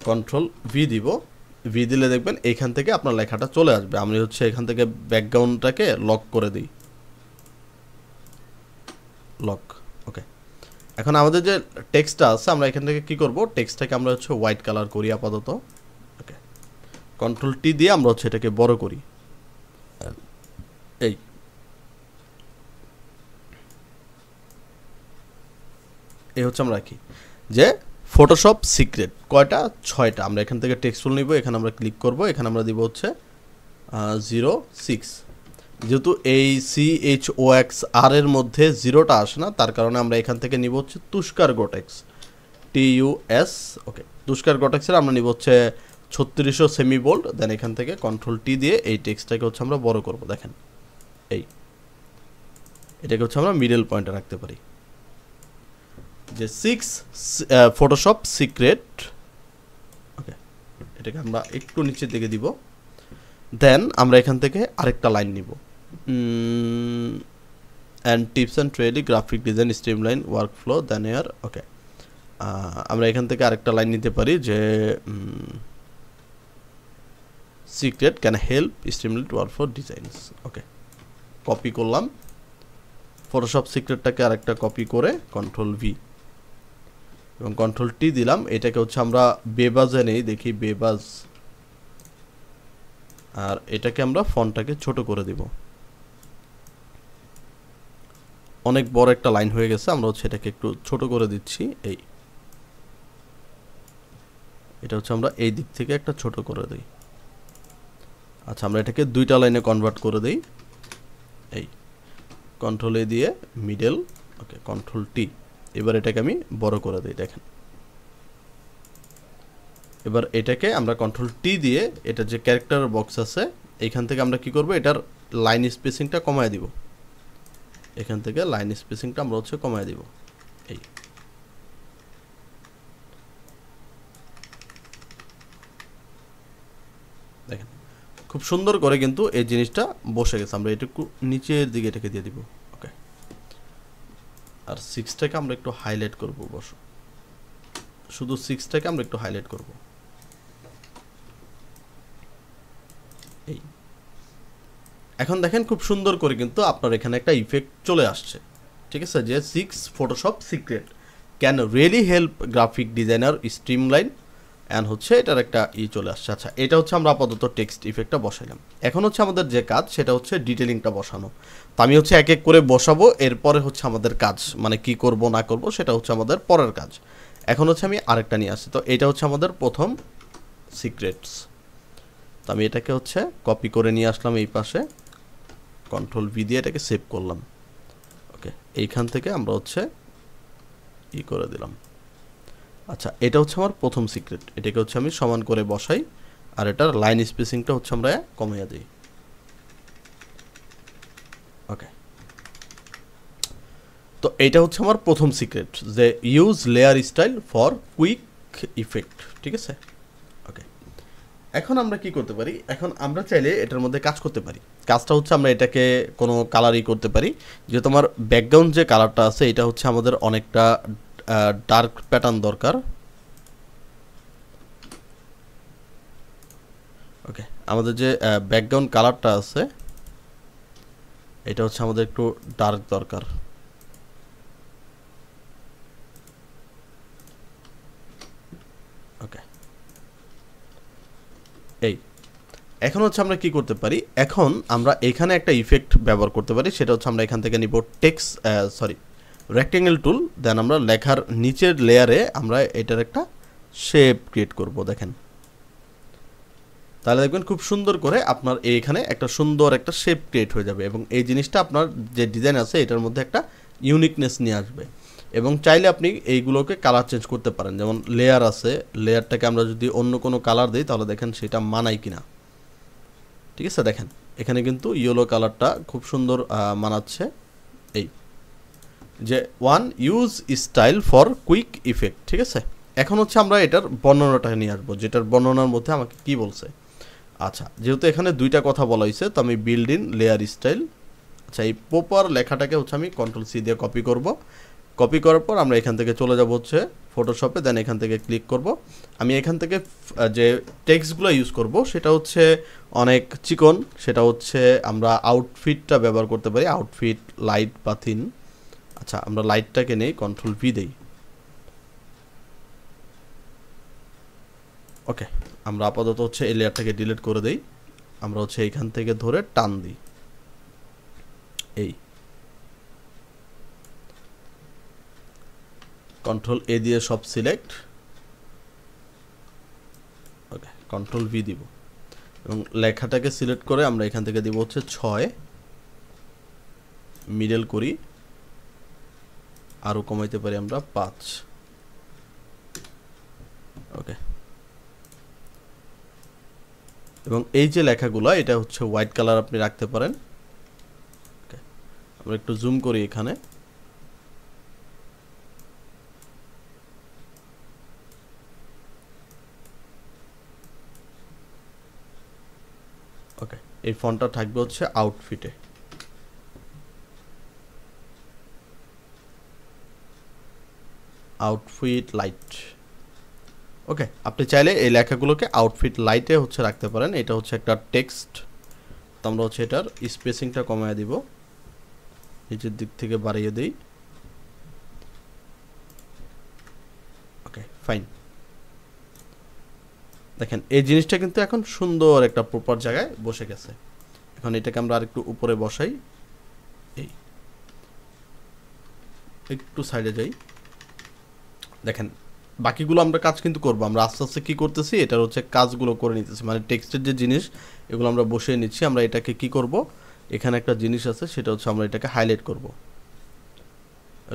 কন্ট্রোল ভি দিব। ভি দিলে দেখবেন এইখান থেকে আপনার লেখাটা চলে আসবে। আমি হচ্ছে এখান থেকে ব্যাকগ্রাউন্ডটাকে লক করে দিই, লক। ওকে, এখন আমাদের যে টেক্সটটা আছে আমরা এখান থেকে কি করব, টেক্সটটাকে আমরা হচ্ছে হোয়াইট কালার করি আপাতত। ওকে, কন্ট্রোল টি দিয়ে আমরা হচ্ছে এটাকে বড় করি। এই হচ্ছে আমরা রাখি যে ফটোশপ সিক্রেট কয়টা, 6টা। আমরা এখান থেকে টেক্সট টুল নিব, এখানে আমরা ক্লিক করব, এখানে আমরা দিব হচ্ছে 06। যেহেতু এই CHOXR এর মধ্যে 0টা আসে না, তার কারণে আমরা এখান থেকে নিব হচ্ছে তুষার গোটেক্স, TUS। ওকে, তুষার গোটেক্সের আমরা নিব হচ্ছে 3600 সেমি বোল্ড। দেন এখান থেকে কন্ট্রোল টি দিয়ে এই টেক্সটটাকে হচ্ছে আমরা বড় করব। দেখেন এটাকে হচ্ছে আমরা মিডল পয়েন্টে রাখতে পারি যে 6 ফটোশপ সিক্রেট। ওকে, এটাকে আমরা একটু নিচের দিকে দিব। দেন আমরা এখান থেকে আরেকটা লাইন নিব, and tips and trendy graphic design streamline workflow then air. Okay, আমরা এখান থেকে আরেকটা লাইন নিতে পারি যে secret can help streamline workflow designs. Okay, copy করলাম ফটোশপ সিক্রেটটাকে আরেকটা কপি করে কন্ট্রোল ভি এবং কন্ট্রোল টি দিলাম। এটাকে হচ্ছে আমরা বেবাজে নেই, দেখি বেবাজ, আর এটাকে আমরা ফন্টটাকে ছোট করে দিব। অনেক বড় একটা লাইন হয়ে গেছে, আমরা হচ্ছে এটাকে একটু ছোট করে দিচ্ছি। এটা হচ্ছে আমরা এই দিক থেকে একটা ছোট করে দিই। আচ্ছা, আমরা এটাকে 2টা লাইনে কনভার্ট করে দিই। এই কন্ট্রোল এ দিয়ে মিডল। ওকে, কন্ট্রোল টি। এবার এটাকে আমি বড় করে দিই। দেখেন এবার এটাকে আমরা কন্ট্রোল টি দিয়ে এটা যে ক্যারেক্টার বক্স আছে এইখান থেকে আমরা কি করব, এটার লাইন স্পেসিংটা কমায় দিব। এখান থেকে লাইন স্পেসিংটা আমরা হচ্ছে কমায় দিব। এই দেখেন খুব সুন্দর করে কিন্তু এই জিনিসটা বসে গেছে। আমরা একটু নিচের দিকে এটাকে দিয়ে দিব। ওকে, আর 6টাকে আমরা একটু হাইলাইট করব। বসো, শুধু 6টাকে আমরা একটু হাইলাইট করব। এই এখন দেখেন খুব সুন্দর করে কিন্তু আপনার এখানে একটা ইফেক্ট চলে আসছে। ঠিক আছে, যে 6 Photoshop secret can really help graphic designer streamline and হচ্ছে এটার একটা চলে আসছে। আচ্ছা, এটা হচ্ছে আমরা আপাতত টেক্সট ইফেক্টটা বসাইলাম। এখন হচ্ছে আমাদের যে কাজ সেটা হচ্ছে ডিটেলিংটা বসানো। তো আমি হচ্ছে এক এক করে বসাবো, এরপরে হচ্ছে আমাদের কাজ, মানে কি করব না করব সেটা হচ্ছে আমাদের পরের কাজ। এখন হচ্ছে আমি আরেকটা নিয়ে আসছি। তো এটা হচ্ছে আমাদের প্রথম সিক্রেটস। তো আমি এটাকে হচ্ছে কপি করে নিয়ে আসলাম এই পাশে, কন্ট্রোল ভি দিয়ে এটাকে সেভ করলাম। ওকে, এইখান থেকে আমরা হচ্ছে করে দিলাম। আচ্ছা, এটা হচ্ছে আমার প্রথম সিক্রেট। এটাকে হচ্ছে আমি সমান করে বসাই, আর এটার লাইন স্পেসিংটা হচ্ছে আমরা কমিয়ে দিই। ওকে, তো এটা হচ্ছে আমার প্রথম সিক্রেট যে use layer style for quick effect. ঠিক আছে, ওকে। এখন আমরা কি করতে পারি, এখন আমরা চাইলে এটার মধ্যে কাজ করতে পারি। কাজটা হচ্ছে আমরা এটাকে কোনো কালারই করতে পারি। যেহেতু আমার ব্যাকগ্রাউন্ড যে কালারটা আছে এটা হচ্ছে আমাদের অনেকটা ডার্ক প্যাটার্ন দরকার। ওকে, আমাদের যে ব্যাকগ্রাউন্ড কালারটা আছে এটা হচ্ছে আমাদের একটু ডার্ক দরকার। ওকে, এই এখন হচ্ছে আমরা কি করতে পারি, এখন আমরা এখানে একটা ইফেক্ট ব্যবহার করতে পারি। সেটা হচ্ছে আমরা এখান থেকে নিব টেক্সট রেক্টেঙ্গেল টুল। দেন আমরা লেখার নিচের লেয়ারে আমরা এটার একটা শেপ ক্রিয়েট করব। দেখেন, তাহলে দেখবেন খুব সুন্দর করে আপনার এইখানে একটা সুন্দর একটা শেপ ক্রিয়েট হয়ে যাবে এবং এই জিনিসটা আপনার যে ডিজাইন আছে এটার মধ্যে একটা ইউনিকনেস নিয়ে আসবে। এবং চাইলে আপনি এইগুলোকে কালার চেঞ্জ করতে পারেন। যেমন লেয়ার আছে, লেয়ারটাকে আমরা যদি অন্য কোনো কালার দিই তাহলে দেখেন সেটা মানায় কিনা। ঠিক আছে, দেখেন এখানে কিন্তু ইয়েলো কালারটা খুব সুন্দর মানাচ্ছে। এই যে one use style for quick effect. ঠিক আছে, এখন হচ্ছে আমরা এটার বর্ণনাটা নিয়ে আসবো, যেটার বর্ণনার মধ্যে আমাকে কি বলছে। আচ্ছা, যেহেতু এখানে দুইটা কথা বলা হয়েছে, তো আমি বিল্ড ইন লেয়ার স্টাইল, আচ্ছা এই প্রপার লেখাটাকে হচ্ছে আমি কন্ট্রোল সি দিয়ে কপি করব। কপি করার পর আমরা এখান থেকে চলে যাব হচ্ছে ফটোশপে, দেন এখান থেকে ক্লিক করব। আমি এখান থেকে যে টেক্সটগুলো ইউজ করব সেটা হচ্ছে অনেক চিকন, সেটা হচ্ছে আমরা আউটফিটটা ব্যবহার করতে পারি, আউটফিট লাইট বা থিন। আচ্ছা, আমরা লাইটটাকে নেই, কন্ট্রোল ভি দেই। ওকে, আমরা আপাতত হচ্ছে এই লেয়ারটাকে ডিলিট করে দেই। আমরা হচ্ছে এইখান থেকে ধরে টান দিই, এই কন্ট্রোল এ দিয়ে সব সিলেক্ট, ওকে কন্ট্রোল ভি দিব এবং লেখাটাকে সিলেক্ট করে আমরা এখান থেকে দিব হচ্ছে 6, মিডল করি, আরও কমাইতে পারি আমরা 5। ওকে, এবং এই যে লেখাগুলো এটা হচ্ছে হোয়াইট কালার আপনি রাখতে পারেন। ওকে, আমরা একটু জুম করি এখানে। ওকে, এই ফন্টটা থাকবে হচ্ছে আউটফিটে। Outfit light. ওকে, আপনি চাইলে এই লেখাগুলোকে আউটফিট লাইটে হচ্ছে রাখতে পারেন। এটা হচ্ছে একটা টেক্সট, তো আমরা হচ্ছে এটার স্পেসিংটা কমায় দিব, নিচের দিক থেকে বাড়িয়ে দিই। ওকে ফাইন, দেখেন এই জিনিসটা কিন্তু এখন সুন্দর একটা প্রপার জায়গায় বসে গেছে। এখন এটাকে আমরা আরেকটু উপরে বসাই, এই একটু সাইডে যাই। দেখেন বাকিগুলো আমরা কাজ কিন্তু করবো, আমরা আস্তে আস্তে কী করতেছি, এটার হচ্ছে কাজগুলো করে নিতেছি, মানে টেক্সটের যে জিনিস এগুলো আমরা বসিয়ে নিচ্ছি। আমরা এটাকে কি করব, এখানে একটা জিনিস আছে, সেটা হচ্ছে আমরা এটাকে হাইলাইট করব।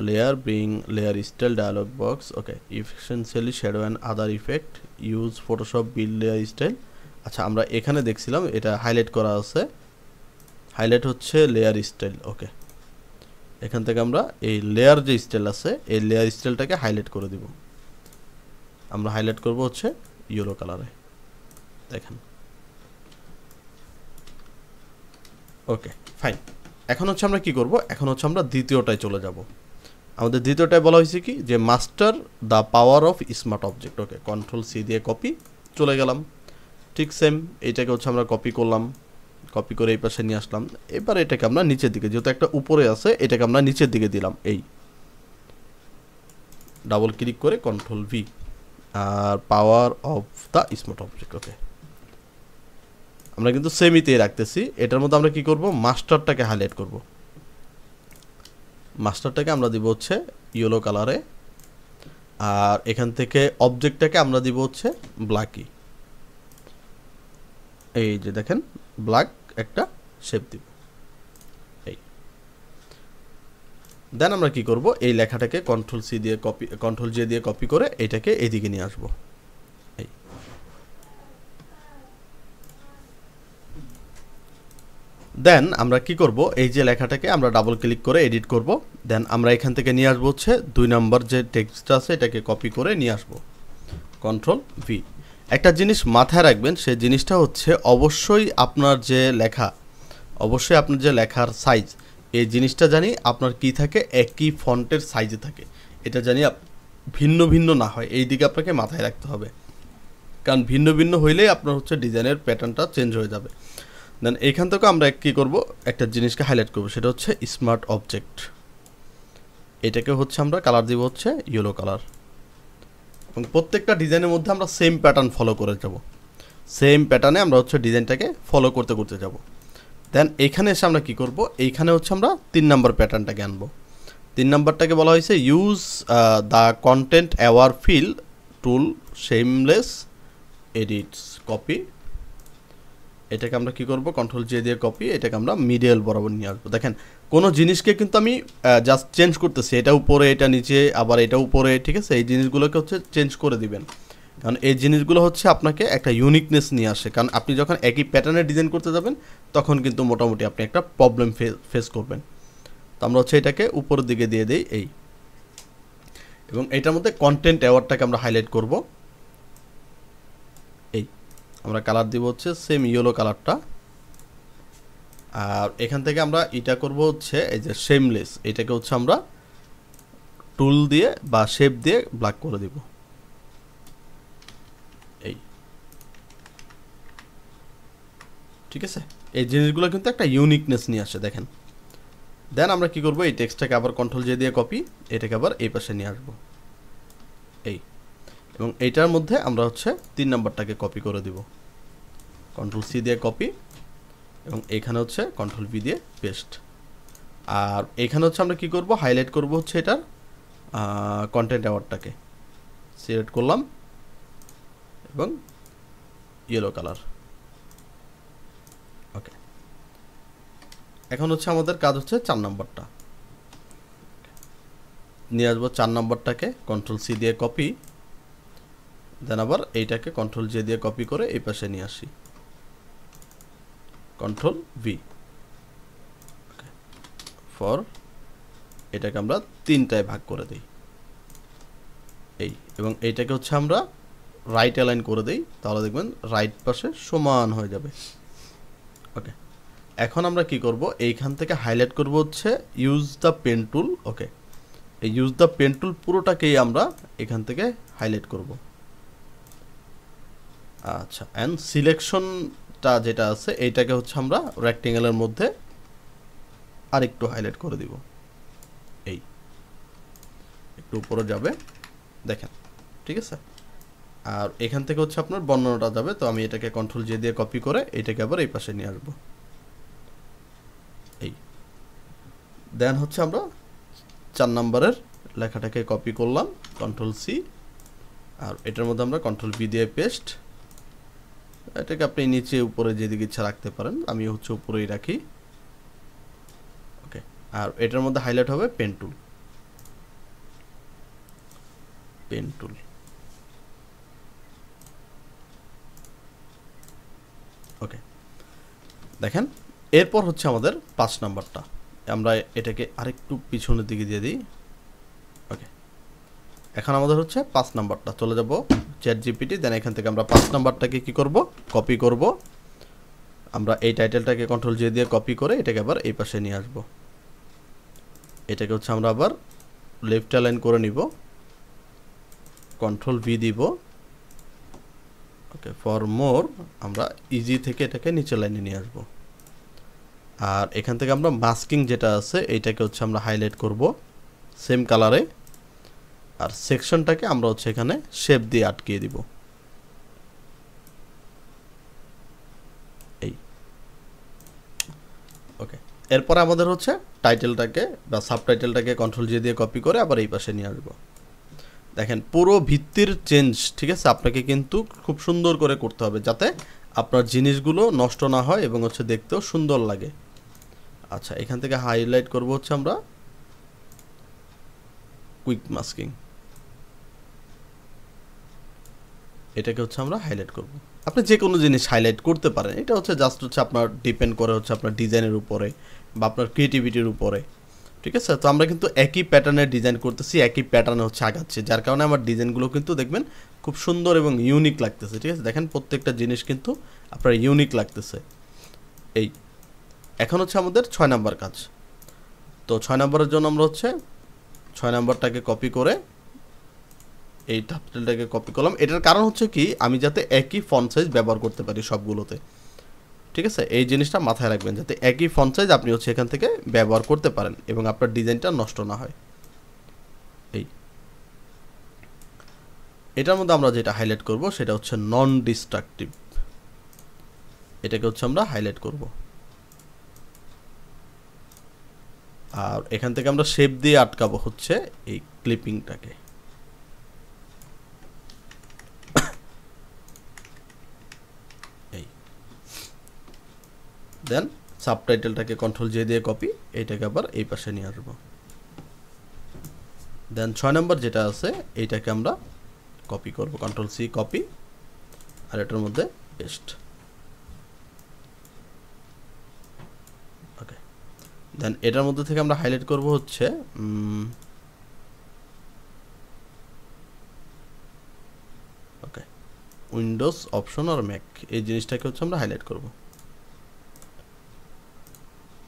Layer bring layer style dialog box, okay efficiently shadow and other effect, use Photoshop build layer style. আচ্ছা, আমরা এখানে দেখছিলাম এটা হাইলাইট করা আছে, হাইলাইট হচ্ছে লেয়ার স্টাইল। ওকে, এখান থেকে আমরা এই লেয়ার যে স্টাইল আছে এই লেয়ার স্টাইলটাকে হাইলাইট করে দিব। আমরা হাইলাইট করব হচ্ছে ইয়েলো কালারে, দেখেন। ওকে ফাইন, এখন হচ্ছে আমরা কি করব, এখন হচ্ছে আমরা দ্বিতীয়টায় চলে যাব। আমাদের দ্বিতীয়টায় বলা হয়েছে কি, যে master the power of smart object. Okay, control C দিয়ে কপি, চলে গেলাম। ঠিক সেম এইটাকে হচ্ছে আমরা কপি করলাম, কপি করে এই পাশে নিয়ে আসলাম। এবার এটাকে আমরা নিচের দিকে, যেহেতু একটা উপরে আছে এটাকে আমরা নিচের দিকে দিলাম, এই ডাবল ক্লিক করে কন্ট্রোল ভি, আর power of the smart object. Okay, আমরা কিন্তু সেমিতে রাখতেছি। এটার মধ্যে আমরা কি করব, মাস্টারটাকে হাইলাইট করব। মাস্টারটাকে আমরা দিব হচ্ছে ইয়েলো কালারে, আর এখান থেকে অবজেক্টটাকে আমরা দিব হচ্ছে ব্ল্যাকি। এই যে দেখেন ব্ল্যাক একটা শেপ দিব, এই। দেন আমরা কি করব, এই লেখাটাকে কন্ট্রোল সি দিয়ে কপি, কন্ট্রোল জে দিয়ে কপি করে এটাকে এইদিকে নিয়ে আসবো, এই। দেন আমরা কি করব, এই যে লেখাটাকে আমরা ডাবল ক্লিক করে এডিট করব। দেন আমরা এখান থেকে নিয়ে আসবো হচ্ছে 2 নম্বর যে টেক্সটটা আছে এটাকে কপি করে নিয়ে আসবো, কন্ট্রোল ভি। একটা জিনিস মাথায় রাখবেন, সেই জিনিসটা হচ্ছে অবশ্যই আপনার যে লেখা, অবশ্যই আপনার যে লেখার সাইজ, এই জিনিসটা জানি আপনার কি থাকে, একই ফন্টের সাইজে থাকে। এটা জানি ভিন্ন ভিন্ন না হয়, এই দিকে আপনাকে মাথায় রাখতে হবে, কারণ ভিন্ন ভিন্ন হইলেই আপনার হচ্ছে ডিজাইনের প্যাটার্নটা চেঞ্জ হয়ে যাবে। দেন এইখান থেকে আমরা কী করব, একটা জিনিসকে হাইলাইট করব, সেটা হচ্ছে স্মার্ট অবজেক্ট। এটাকে হচ্ছে আমরা কালার দিব হচ্ছে ইয়েলো কালার, এবং প্রত্যেকটা ডিজাইনের মধ্যে আমরা সেম প্যাটার্ন ফলো করে যাব, সেম প্যাটার্নে আমরা হচ্ছে ডিজাইনটাকে ফলো করতে করতে যাব। দেন এইখানে এসে আমরা কী করব, এইখানে হচ্ছে আমরা 3 নম্বর প্যাটার্নটাকে আনবো। 3 নম্বরটাকে বলা হয়েছে use the content aware fill tool shameless edits copy. এটাকে আমরা কি করব, কন্ট্রোল জে দিয়ে কপি, এটাকে আমরা মিডল বরাবর নিয়ে আসবো। দেখেন কোনো জিনিসকে কিন্তু আমি জাস্ট চেঞ্জ করতেছি, এটা উপরে এটা নিচে আবার এটা উপরে, ঠিক আছে। এই জিনিসগুলোকে হচ্ছে চেঞ্জ করে দিবেন, কারণ এই জিনিসগুলো হচ্ছে আপনাকে একটা ইউনিকনেস নিয়ে আসে। কারণ আপনি যখন একই প্যাটার্নে ডিজাইন করতে যাবেন তখন কিন্তু মোটামুটি আপনি একটা প্রবলেম ফেস করবেন। তো আমরা হচ্ছে এটাকে উপরের দিকে দিয়ে দিই, এই। এবং এটার মধ্যে কন্টেন্ট অ্যাওয়ার্ডটাকে আমরা হাইলাইট করব। এই আমরা কালার দিব হচ্ছে সেম ইয়েলো কালারটা। আর এখান থেকে আমরা এটা করব হচ্ছে এই যে শেমলেস, এটাকে হচ্ছে আমরা টুল দিয়ে বা শেপ দিয়ে ব্ল্যাক করে দিব। এই ঠিক আছে, এই জিনিসগুলো কিন্তু একটা ইউনিকনেস নিয়ে আসে দেখেন। দেন আমরা কি করব, এই টেক্সটটাকে আবার কন্ট্রোল জে দিয়ে কপি, এটাকে আবার এই পাশে নিয়ে আসবো এই, এবং এইটার মধ্যে আমরা হচ্ছে 3 নাম্বারটাকে কপি করে দিব, কন্ট্রোল সি দিয়ে কপি, এবং এখানে হচ্ছে কন্ট্রোল ভি দিয়ে পেস্ট। আর এখানে হচ্ছে আমরা কি করব, হাইলাইট করব হচ্ছে এটার কন্টেন্ট অ্যাওয়ার্ডটাকে সিলেক্ট করলাম এবং ইয়েলো কালার। ওকে, এখন হচ্ছে আমাদের কাজ হচ্ছে 4 নাম্বারটা নিয়ে আসবো। 4 নাম্বারটাকে কন্ট্রোল সি দিয়ে কপি, দেন আবার এইটাকে কন্ট্রোল জে দিয়ে কপি করে এই পাশে নিয়ে আসি, কন্ট্রোল ভি ফর, এটাকে আমরা 3টায় ভাগ করে দিই এই, এবং এইটাকে হচ্ছে আমরা রাইট অ্যালাইন করে দিই, তাহলে দেখবেন রাইট পাশে সমান হয়ে যাবে। ওকে, এখন আমরা কি করব, এইখান থেকে হাইলাইট করব হচ্ছে ইউজ দ্য পেন টুল। ওকে, এই ইউজ দ্য পেন টুল পুরোটাকেই আমরা এখান থেকে হাইলাইট করব। আচ্ছা, অ্যান্ড সিলেকশনটা যেটা আছে এইটাকে হচ্ছে আমরা রেক্টেঙ্গেলের মধ্যে আরেকটু হাইলাইট করে দিব, এই একটু উপরে যাবে দেখেন, ঠিক আছে। আর এখান থেকে হচ্ছে আপনার বর্ণনাটা যাবে, তো আমি এটাকে কন্ট্রোল জে দিয়ে কপি করে এটাকে আবার এই পাশে নিয়ে আসবো এই। দেন হচ্ছে আমরা 4 নাম্বারের লেখাটাকে কপি করলাম, কন্ট্রোল সি, আর এটার মধ্যে আমরা কন্ট্রোল ভি দিয়ে পেস্ট, এটাকে আপনি নিচে উপরে যেদিকে ইচ্ছা রাখতে পারেন, আমি হচ্ছে উপরেই রাখি। ওকে, আর এটার মধ্যে হাইলাইট হবে পেন টুল, পেন টুল। ওকে, দেখেন এরপর হচ্ছে আমাদের 5 নাম্বারটা, আমরা এটাকে আরেকটু পিছনের দিকে দিয়ে দিই। ওকে, এখন আমাদের হচ্ছে 5 নাম্বারটা, চলে যাব চ্যাট জিপিটি, দেন এখান থেকে আমরা 5 নাম্বারটাকে কি করব, কপি করব। আমরা এই টাইটেলটাকে কন্ট্রোল জে দিয়ে কপি করে এটাকে আবার এই পাশে নিয়ে আসব, এটাকে হচ্ছে আমরা আবার লেফট অ্যালাইন করে নিব, কন্ট্রোল ভি দিব। ওকে, ফর মোর আমরা ইজি থেকে এটাকে নিচে লাইনে নিয়ে আসব। আর এখান থেকে আমরা মাস্কিং যেটা আছে এইটাকে হচ্ছে আমরা হাইলাইট করব সেম কালারে, আর সেকশনটাকে আমরা হচ্ছে এখানে শেপ দিয়ে আটকিয়ে দিব এই। ওকে, এরপর আমাদের হচ্ছে টাইটেলটাকে বা সাবটাইটেলটাকে কন্ট্রোল জে দিয়ে কপি করে আবার এই পাশে নিয়ে আসবো। দেখেন পুরো ভিত্তির চেঞ্জ, ঠিক আছে, আপনাকে কিন্তু খুব সুন্দর করে করতে হবে যাতে আপনার জিনিসগুলো নষ্ট না হয় এবং হচ্ছে দেখতেও সুন্দর লাগে। আচ্ছা, এখান থেকে হাইলাইট করব হচ্ছে আমরা কুইক মাস্কিং, এটাকে হচ্ছে আমরা হাইলাইট করব। আপনি যে কোনো জিনিস হাইলাইট করতে পারেন, এটা হচ্ছে জাস্ট হচ্ছে আপনার ডিপেন্ড করে হচ্ছে আপনার ডিজাইনের উপরে বা আপনার ক্রিয়েটিভিটির উপরে, ঠিক আছে। তো আমরা কিন্তু একই প্যাটার্নের ডিজাইন করতেছি, একই প্যাটার্নে হচ্ছে আগাচ্ছি, যার কারণে আমার ডিজাইনগুলো কিন্তু দেখবেন খুব সুন্দর এবং ইউনিক লাগতেছে, ঠিক আছে। দেখেন প্রত্যেকটা জিনিস কিন্তু আপনার ইউনিক লাগতেছে এই। এখন হচ্ছে আমাদের 6 নাম্বার কাজ। তো 6 নাম্বারের জন্য আমরা হচ্ছে 6 নাম্বারটাকে কপি করে এই টাইটেলটাকে কপি করলাম। এটার কারণ হচ্ছে কি, আমি যাতে একই ফন্ট সাইজ ব্যবহার করতে পারি সবগুলোতে, ঠিক আছে। এই জিনিসটা মাথায় রাখবেন যাতে একই ফন্ট সাইজ আপনি হচ্ছে এখান থেকে ব্যবহার করতে পারেন এবং আপনার ডিজাইনটা নষ্ট না হয় এই। এটার মধ্যে আমরা যেটা হাইলাইট করব সেটা হচ্ছে নন ডিস্ট্রাকটিভ, এটাকে হচ্ছে আমরা হাইলাইট করব। আর এখান থেকে আমরা শেপ দিয়ে আটকাবো হচ্ছে এই ক্লিপিংটাকে এই। দেন সাবটাইটেলটাকে কন্ট্রোল জে দিয়ে কপি, এইটাকে আবার এই পাশে নিয়ে আসবো। দেন 6 নাম্বার যেটা আছে এইটাকে আমরা কপি করব, কন্ট্রোল সি কপি, আর এটার মধ্যে পেস্ট। ওকে, দেন এটার মধ্যে থেকে আমরা হাইলাইট করব হচ্ছে উইন্ডোজ অপশন আর ম্যাক, এই জিনিসটাকে হচ্ছে আমরা হাইলাইট করব।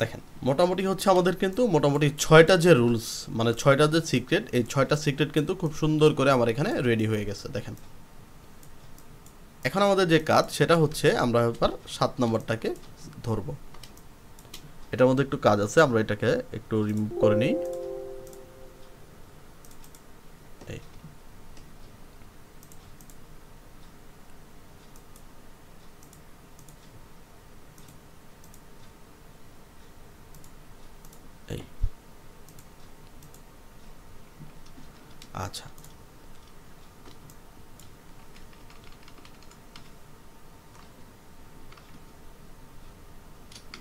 দেখেন মোটামুটি হচ্ছে আমাদের কিন্তু মোটামুটি 6টা যে রুলস, মানে 6টা যে সিক্রেট, এই 6টা সিক্রেট কিন্তু খুব সুন্দর করে আমার এখানে রেডি হয়ে গেছে। দেখেন এখন আমাদের যে কাজ সেটা হচ্ছে আমরা এবার 7 নম্বরটাকে ধরবো। এটার মধ্যে একটু কাজ আছে, আমরা এটাকে একটু রিমুভ করে নিই। এই এই আচ্ছা,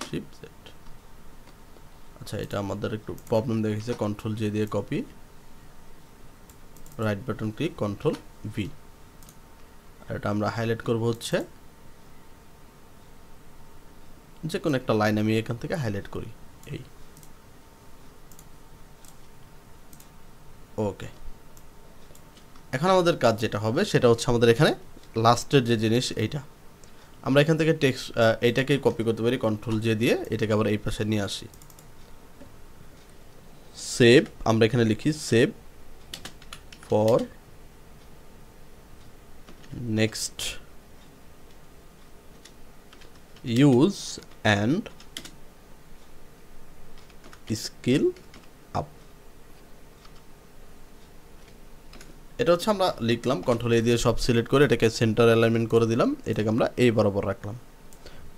শিফট জেড। আচ্ছা এটা আমাদের একটু প্রবলেম দেখেছে, কন্ট্রোল জে দিয়ে copy, right button click, control V. আর এটা আমরা হাইলাইট করব হচ্ছে যে কোনো একটা লাইন আমি এখান থেকে হাইলাইট করি। এই ওকে, এখন আমাদের কাজ যেটা হবে সেটা হচ্ছে আমাদের এখানে লাস্টের যে জিনিস এইটা আমরা এখান থেকে টেক্সট এইটাকে কপি করতে পারি, কন্ট্রোল জে দিয়ে এটাকে আবার এই পাশে নিয়ে আসি। সেভ, আমরা এখানে লিখি save for next use and skill up. এটা হচ্ছে আমরা লিখলাম, কন্ট্রোল এ দিয়ে সব সিলেক্ট করে এটাকে সেন্টার অ্যালাইনমেন্ট করে দিলাম, এটাকে আমরা এই বরাবর রাখলাম।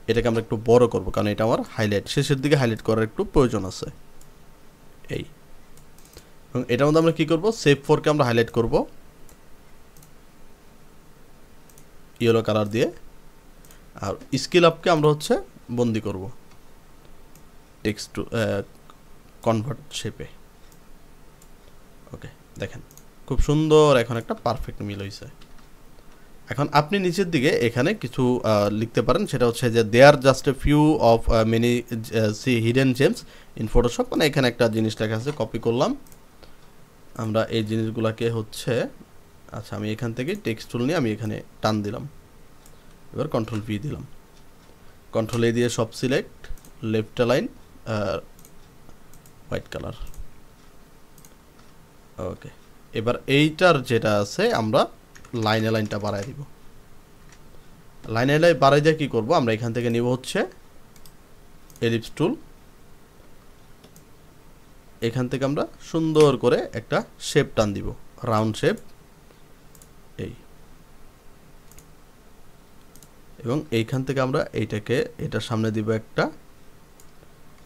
এটাকে আমরা একটু বড় করব কারণ এটা আমার হাইলাইট, শেষের দিকে হাইলাইট করার একটু প্রয়োজন আছে। এই এবং এটার মধ্যে আমরা কি করব, সেভ ফরকে আমরা হাইলাইট করব ইয়েলো কালার দিয়ে, আর স্কিল আপকে আমরা হচ্ছে বন্দি করব টেক্সট টু কনভার্ট শেপে। ওকে দেখেন খুব সুন্দর এখন একটা পারফেক্ট মিল হয়েছে। এখন আপনি নিচের দিকে এখানে কিছু লিখতে পারেন, সেটা হচ্ছে যে there just a few of many see hidden gems in Photoshop, মানে এখানে একটা জিনিস লেখা আছে, কপি করলাম আমরা এই জিনিসগুলোকে হচ্ছে। আচ্ছা আমি এখান থেকে টেক্সট টুল নিয়ে আমি এখানে টান দিলাম, এবার কন্ট্রোল ভি দিলাম, কন্ট্রোল এ দিয়ে সব select, left line white colour. Okay এবার এইটার যেটা আছে আমরা লাইনে লাইনটা বাড়াই দিব, লাইনে লাইন বাড়াই দিয়ে কী করবো, আমরা এখান থেকে নিব হচ্ছে এলিপস টুল, এখান থেকে আমরা সুন্দর করে একটা শেপ টান দিব, রাউন্ড শেপ। এই এবং এইখান থেকে আমরা এইটাকে এটার সামনে দিব একটা,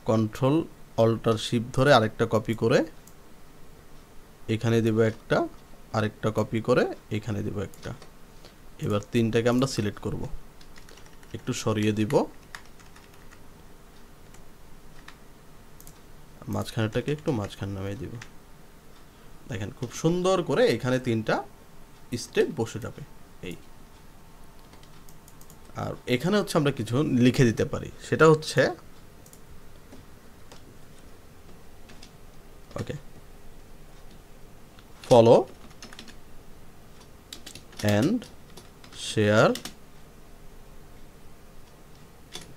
কন্ট্রোল অল্টার শিফট ধরে আরেকটা কপি করে এখানে দিব একটা, আরেকটা কপি করে এখানে দিব একটা। এবার তিনটাকে আমরা সিলেক্ট করব, একটু সরিয়ে দিব, মাঝখানেটাকে একটু মাঝখানে নামিয়ে দিব। দেখেন খুব সুন্দর করে এখানে তিনটা স্টেপ বসে যাবে। এই আর এখানে হচ্ছে আমরা কিছু লিখে দিতে পারি, সেটা হচ্ছে ওকে follow and share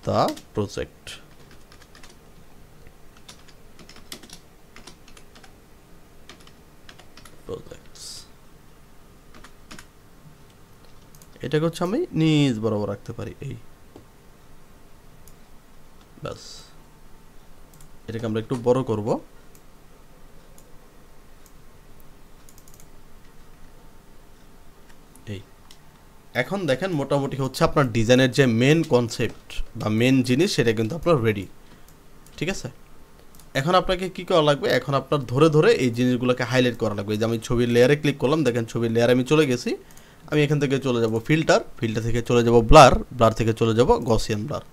the project. Projects এটাকে হচ্ছে আমি নিজ বরাবর রাখতে পারি। এই বাস এটাকে আমরা একটু বড় করব, এই এখন দেখেন মোটামুটি হচ্ছে আপনার ডিজাইনের যে মেন কনসেপ্ট বা মেন জিনিস সেটা কিন্তু আপনার রেডি। ঠিক আছে, এখন আপনাকে কি করা লাগবে, এখন আপনার ধরে ধরে এই জিনিসগুলোকে হাইলাইট করা লাগবে। যে আমি ছবির লেয়ারে ক্লিক করলাম, দেখেন ছবির লেয়ারে আমি চলে গেছি, আমি এখান থেকে চলে যাব ফিল্টার, ফিল্টার থেকে চলে যাব ব্লার, ব্লার থেকে চলে যাব গসিয়ান ব্লার,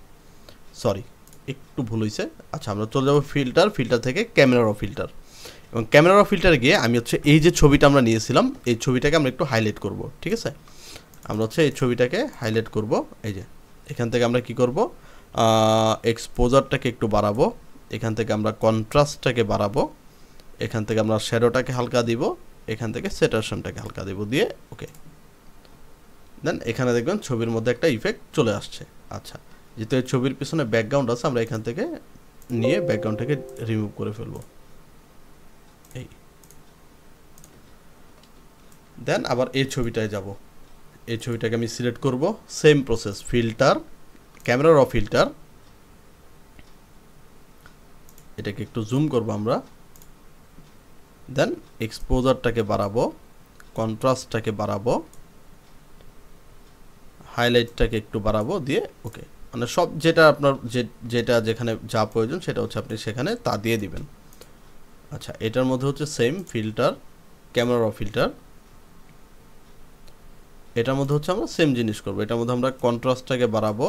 সরি একটু ভুল হয়েছে। আচ্ছা আমরা চলে যাব ফিল্টার, ফিল্টার থেকে ক্যামেরা র ফিল্টার, এবং ক্যামেরা র ফিল্টারে গিয়ে আমি হচ্ছে এই যে ছবিটা আমরা নিয়েছিলাম এই ছবিটাকে আমরা একটু হাইলাইট করব। ঠিক আছে, আমরা হচ্ছে এই ছবিটাকে হাইলাইট করব। এই যে এখান থেকে আমরা কি করব, এক্সপোজারটাকে একটু বাড়াবো, এখান থেকে আমরা কন্ট্রাস্টটাকে বাড়াবো, এখান থেকে আমরা শ্যাডোটাকে হালকা দিব, এখান থেকে স্যাচুরেশনটাকে হালকা দিব দিয়ে ওকে দেন এখানে দেখবেন ছবির মধ্যে একটা ইফেক্ট চলে আসছে। আচ্ছা, যেহেতু এই ছবির পিছনে ব্যাকগ্রাউন্ড আছে, আমরা এখান থেকে নিয়ে ব্যাকগ্রাউন্ডটাকে রিমুভ করে ফেলবো। এই দেন আবার এই ছবিটায় যাব, এই ছবিটাকে আমি সিলেক্ট করব, same process, filter, camera raw filter, এটাকে একটু জুম করব আমরা, দেন এক্সপোজারটাকে বাড়াবো, কন্ট্রাস্টটাকে বাড়াবো, হাইলাইটটাকে একটু বাড়াবো, দিয়ে ওকে, মানে সব যেটা আপনার যেটা যেখানে যা প্রয়োজন সেটা হচ্ছে আপনি সেখানে তা দিয়ে দিবেন। আচ্ছা, এটার মধ্যে হচ্ছে same filter, camera raw filter, এটার মধ্যে হচ্ছে আমরা সেম জিনিস করব। এটার মধ্যে আমরা কন্ট্রাস্টটাকে বাড়াবো,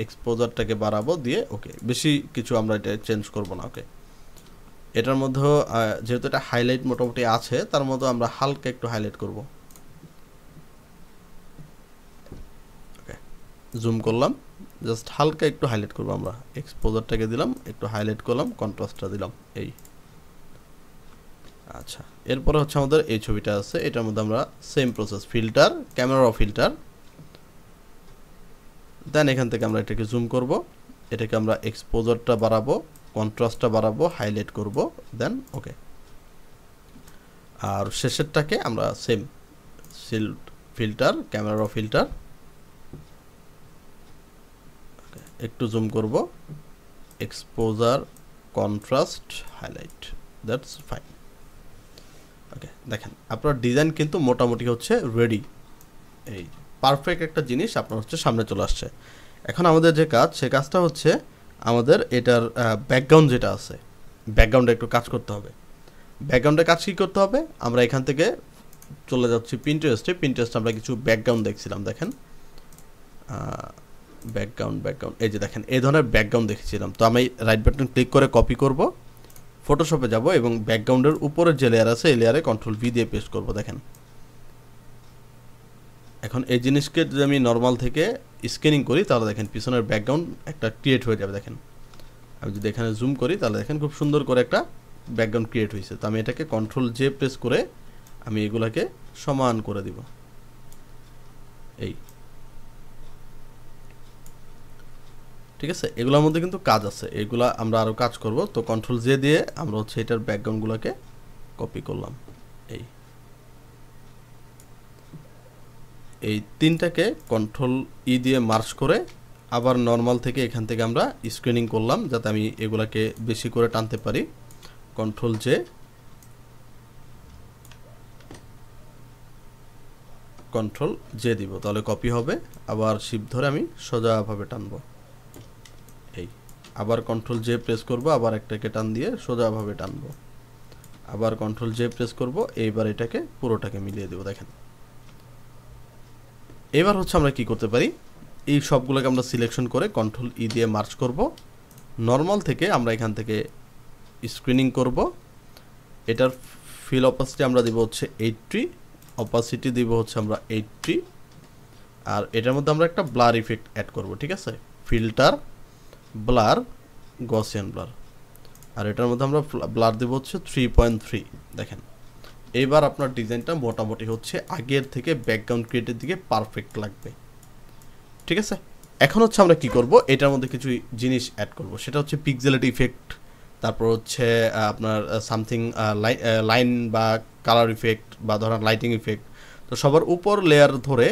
এক্সপোজারটাকে বাড়াবো, দিয়ে ওকে, বেশি কিছু আমরা এটা চেঞ্জ করব না। ওকে, এটার মধ্যেও যেহেতু এটা হাইলাইট মোটামুটি আছে, তার মধ্যে আমরা হালকা একটু হাইলাইট করব। ওকে, জুম করলাম, জাস্ট হালকা একটু হাইলাইট করব আমরা, এক্সপোজারটাকে দিলাম, একটু হাইলাইট করলাম, কন্ট্রাস্টটা দিলাম, এই। আচ্ছা, এরপরে হচ্ছে আমাদের এই ছবিটা আছে, এটার মধ্যে আমরা same process, filter, camera raw filter, দেন এখান থেকে আমরা এটাকে জুম করব, এটাকে আমরা এক্সপোজারটা বাড়াবো, কন্ট্রাস্টটা বাড়াবো, হাইলাইট করব, দেন ওকে। আর শেষেরটাকে আমরা same filter, camera raw filter, একটু জুম করব, exposure, contrast, highlight, that's fine. Okay, দেখেন আপনার ডিজাইন কিন্তু মোটামুটি হচ্ছে রেডি, এই পারফেক্ট একটা জিনিস আপনার হচ্ছে সামনে চলে আসছে। এখন আমাদের যে কাজ, সে কাজটা হচ্ছে আমাদের এটার ব্যাকগ্রাউন্ড যেটা আছে, ব্যাকগ্রাউন্ডে একটু কাজ করতে হবে। ব্যাকগ্রাউন্ডে কাজ কী করতে হবে, আমরা এখান থেকে চলে যাচ্ছি পিন্টারেস্টে। পিন্টারেস্টে আমরা কিছু ব্যাকগ্রাউন্ড দেখছিলাম, দেখেন ব্যাকগ্রাউন্ড, এই যে দেখেন এই ধরনের ব্যাকগ্রাউন্ড দেখছিলাম। তো আমি রাইট বাটন ক্লিক করে কপি করব, ফটোশপে যাব এবং ব্যাকগ্রাউন্ডের উপরের যে লেয়ার আছে এই লেয়ারে কন্ট্রোল ভি দিয়ে পেস্ট করব। দেখেন এখন এই জিনিসকে যদি আমি নর্মাল থেকে স্ক্যানিং করি, তাহলে দেখেন পিছনের ব্যাকগ্রাউন্ড একটা ক্রিয়েট হয়ে যাবে। দেখেন আমি যদি এখানে জুম করি, তাহলে দেখেন খুব সুন্দর করে একটা ব্যাকগ্রাউন্ড ক্রিয়েট হয়েছে। তো আমি এটাকে কন্ট্রোল জে প্রেস করে আমি এগুলাকে সমান করে দিব, এই। ঠিক আছে, এগুলোর মধ্যে কিন্তু কাজ আছে, এগুলা আমরা আরও কাজ করব। তো কন্ট্রোল জে দিয়ে আমরা হচ্ছে এটার ব্যাকগ্রাউন্ডগুলোকে কপি করলাম, এই তিনটাকে কন্ট্রোল ই দিয়ে মার্জ করে আবার নর্মাল থেকে এখান থেকে আমরা স্ক্রিনিং করলাম, যাতে আমি এগুলাকে বেশি করে টানতে পারি। কন্ট্রোল জে, কন্ট্রোল জে দিব, তাহলে কপি হবে। আবার শিফট ধরে আমি সোজাভাবে টানবো, এই। আবার কন্ট্রোল জে প্রেস করব, আবার একটাকে টান দিয়ে সোজাভাবে টানবো, আবার কন্ট্রোল জে প্রেস করব, এইবার এটাকে পুরোটাকে মিলিয়ে দেব। দেখেন এবার হচ্ছে আমরা কি করতে পারি, এই সবগুলোকে আমরা সিলেকশন করে কন্ট্রোল ই দিয়ে মার্চ করব। নর্মাল থেকে আমরা এখান থেকে স্ক্রিনিং করব। এটার ফিল অপাসিটি আমরা দিব হচ্ছে 80, অপাসিটি দিব হচ্ছে আমরা 80, আর এটার মধ্যে আমরা একটা ব্লার ইফেক্ট অ্যাড করব। ঠিক আছে, ফিল্টার, ব্লার, গসিয়ান ব্লার, আর এটার মধ্যে আমরা ব্লার দেব হচ্ছে 3.3। দেখেন এইবার আপনার ডিজাইনটা মোটামুটি হচ্ছে আগের থেকে ব্যাকগ্রাউন্ড ক্রিয়েটের দিকে পারফেক্ট লাগবে। ঠিক আছে, এখন হচ্ছে আমরা কি করব, এটার মধ্যে কিছু জিনিস অ্যাড করব, সেটা হচ্ছে পিক্সেলেট ইফেক্ট, তারপর হচ্ছে আপনার সামথিং লাইন বা কালার ইফেক্ট বা ধরেন লাইটিং ইফেক্ট। তো সবার উপর লেয়ার ধরে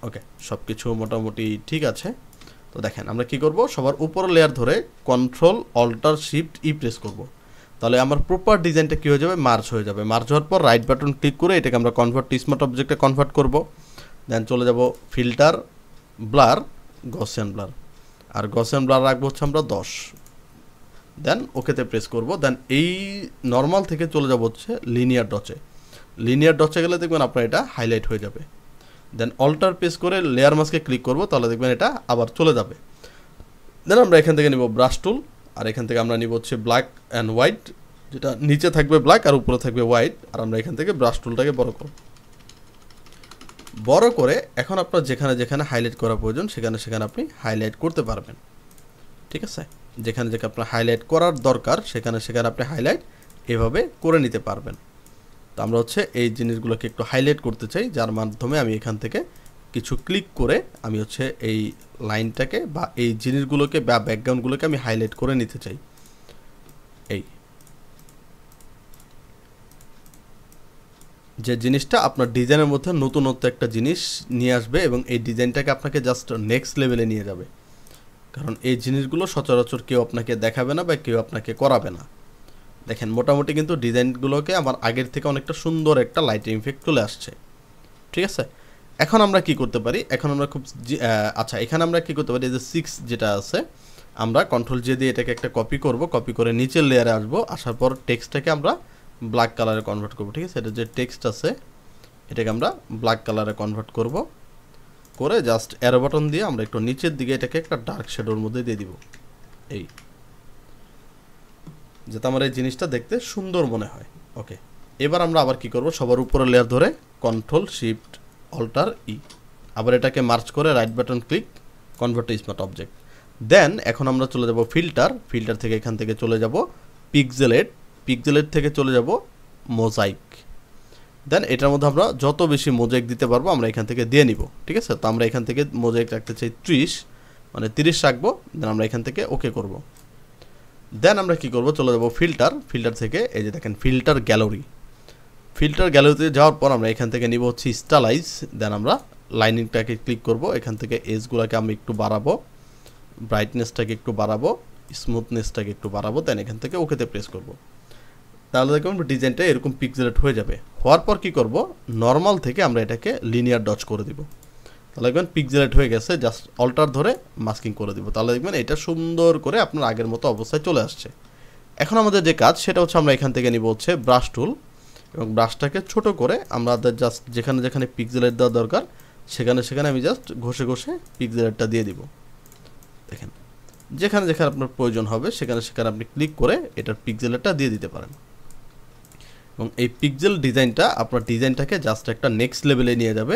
ওকে, সব কিছু মোটামুটি ঠিক আছে। তো দেখেন আমরা কি করব, সবার উপর লেয়ার ধরে control alt shift E press করব, তাহলে আমার প্রপার ডিজাইনটা কী হয়ে যাবে, মার্জ হয়ে যাবে। মার্জ হওয়ার পর রাইট বাটন ক্লিক করে এটাকে আমরা কনভার্ট টু স্মার্ট অবজেক্টে কনভার্ট করব। দেন চলে যাব ফিল্টার, ব্লার, গসিয়ান ব্লার, আর গসিয়ান ব্লার রাখবো হচ্ছে আমরা 10। দেন ওকেতে প্রেস করব। দেন এই নর্মাল থেকে চলে যাব হচ্ছে লিনিয়ার ডচে। লিনিয়ার ডচে গেলে দেখবেন আপনার এটা হাইলাইট হয়ে যাবে। দেন অল্টার প্রেস করে লেয়ার মাস্কে ক্লিক করব, তাহলে দেখবেন এটা আবার চলে যাবে। দেন আমরা এখান থেকে নিব ব্রাশ টুল, আর এখান থেকে আমরা নিব হচ্ছে ব্ল্যাক অ্যান্ড হোয়াইট, যেটা নিচে থাকবে ব্ল্যাক আর উপরে থাকবে হোয়াইট। আর আমরা এখান থেকে ব্রাশ টুলটাকে বড় করে এখন আপনার যেখানে যেখানে হাইলাইট করা প্রয়োজন সেখানে সেখানে আপনি হাইলাইট করতে পারবেন। ঠিক আছে, যেখানে যেখানে আপনার হাইলাইট করার দরকার সেখানে সেখানে আপনি হাইলাইট এভাবে করে নিতে পারবেন। তো আমরা হচ্ছে এই জিনিসগুলোকে একটু হাইলাইট করতে চাই, যার মাধ্যমে আমি এখান থেকে কিছু ক্লিক করে আমি হচ্ছে এই লাইনটাকে বা এই জিনিসগুলোকে বা ব্যাকগ্রাউন্ডগুলোকে আমি হাইলাইট করে নিতে চাই। এই যে জিনিসটা আপনার ডিজাইনের মধ্যে নতুনত্ব একটা জিনিস নিয়ে আসবে এবং এই ডিজাইনটাকে আপনাকে জাস্ট নেক্সট লেভেলে নিয়ে যাবে, কারণ এই জিনিসগুলো সচরাচর কেউ আপনাকে দেখাবে না বা কেউ আপনাকে করাবে না। দেখেন মোটামুটি কিন্তু ডিজাইনগুলোকে আমার আগের থেকে অনেকটা সুন্দর একটা লাইটিং ইফেক্ট চলে আসছে। ঠিক আছে, এখন আমরা কি করতে পারি, এখন আমরা খুব আচ্ছা এখানে আমরা কি করতে পারি, এই যে 6 যেটা আছে আমরা কন্ট্রোল জে দিয়ে এটাকে একটা কপি করব, কপি করে নিচের লেয়ারে আসবো, আসার পর টেক্সটটাকে আমরা ব্ল্যাক কালারে কনভার্ট করব। ঠিক আছে, এটা যে টেক্সট আছে এটাকে আমরা ব্ল্যাক কালারে কনভার্ট করব, করে জাস্ট অ্যারো বাটন দিয়ে আমরা একটু নিচের দিকে এটাকে একটা ডার্ক শ্যাডোর মধ্যে দিয়ে দিব, এই যাতে আমার এই জিনিসটা দেখতে সুন্দর মনে হয়। ওকে, এবার আমরা আবার কি করব, সবার উপরে লেয়ার ধরে কন্ট্রোল শিফট অল্টার ই, আবার এটাকে মার্চ করে right button click, convert to smart object. Then এখন আমরা চলে যাব ফিল্টার, ফিল্টার থেকে এখান থেকে চলে যাব পিক্সেলেট, পিক্সেলেট থেকে চলে যাব মোজাইক। দেন এটার মধ্যে আমরা যত বেশি মোজাইক দিতে পারবো আমরা এখান থেকে দিয়ে নিব। ঠিক আছে, তো আমরা এখান থেকে মোজাইক রাখতে চাই 30, মানে 30 রাখবো। দেন আমরা এখান থেকে ওকে করব। দেন আমরা কি করব, চলে যাব ফিল্টার, ফিল্টার থেকে এই যে দেখেন ফিল্টার গ্যালারি, ফিল্টার গ্যালারিতে যাওয়ার পর আমরা এখান থেকে নিব হচ্ছে স্টাইলাইজ। দেন আমরা লাইনিংটাকে ক্লিক করব, এখান থেকে এজগুলোকে আমি একটু বাড়াবো, ব্রাইটনেসটাকে একটু বাড়াবো, স্মুথনেসটাকে একটু বাড়াবো। দেন এখান থেকে ওকেতে প্রেস করব, তাহলে দেখুন ডিজাইনটা এরকম পিক্সেলেট হয়ে যাবে। হওয়ার পর কি করব, নর্মাল থেকে আমরা এটাকে লিনিয়ার ডচ করে দিব, তাহলে দেখবেন পিক্সেলেট হয়ে গেছে। জাস্ট অল্টার ধরে মাস্কিং করে দিব, তাহলে দেখবেন এটা সুন্দর করে আপনার আগের মতো অবস্থায় চলে আসছে। এখন আমাদের যে কাজ সেটা হচ্ছে আমরা এখান থেকে নিব হচ্ছে ব্রাশ টুল, এবং ব্রাশটাকে ছোট করে আমাদের জাস্ট যেখানে যেখানে পিক্সেলেট দেওয়া দরকার সেখানে সেখানে আমি জাস্ট ঘষে ঘষে পিক্সেলেটটা দিয়ে দিব। দেখেন যেখানে যেখানে আপনার প্রয়োজন হবে সেখানে সেখানে আপনি ক্লিক করে এটার পিক্সেলেটটা দিয়ে দিতে পারেন, এবং এই পিক্সেল ডিজাইনটা আপনার ডিজাইনটাকে জাস্ট একটা নেক্সট লেভেলে নিয়ে যাবে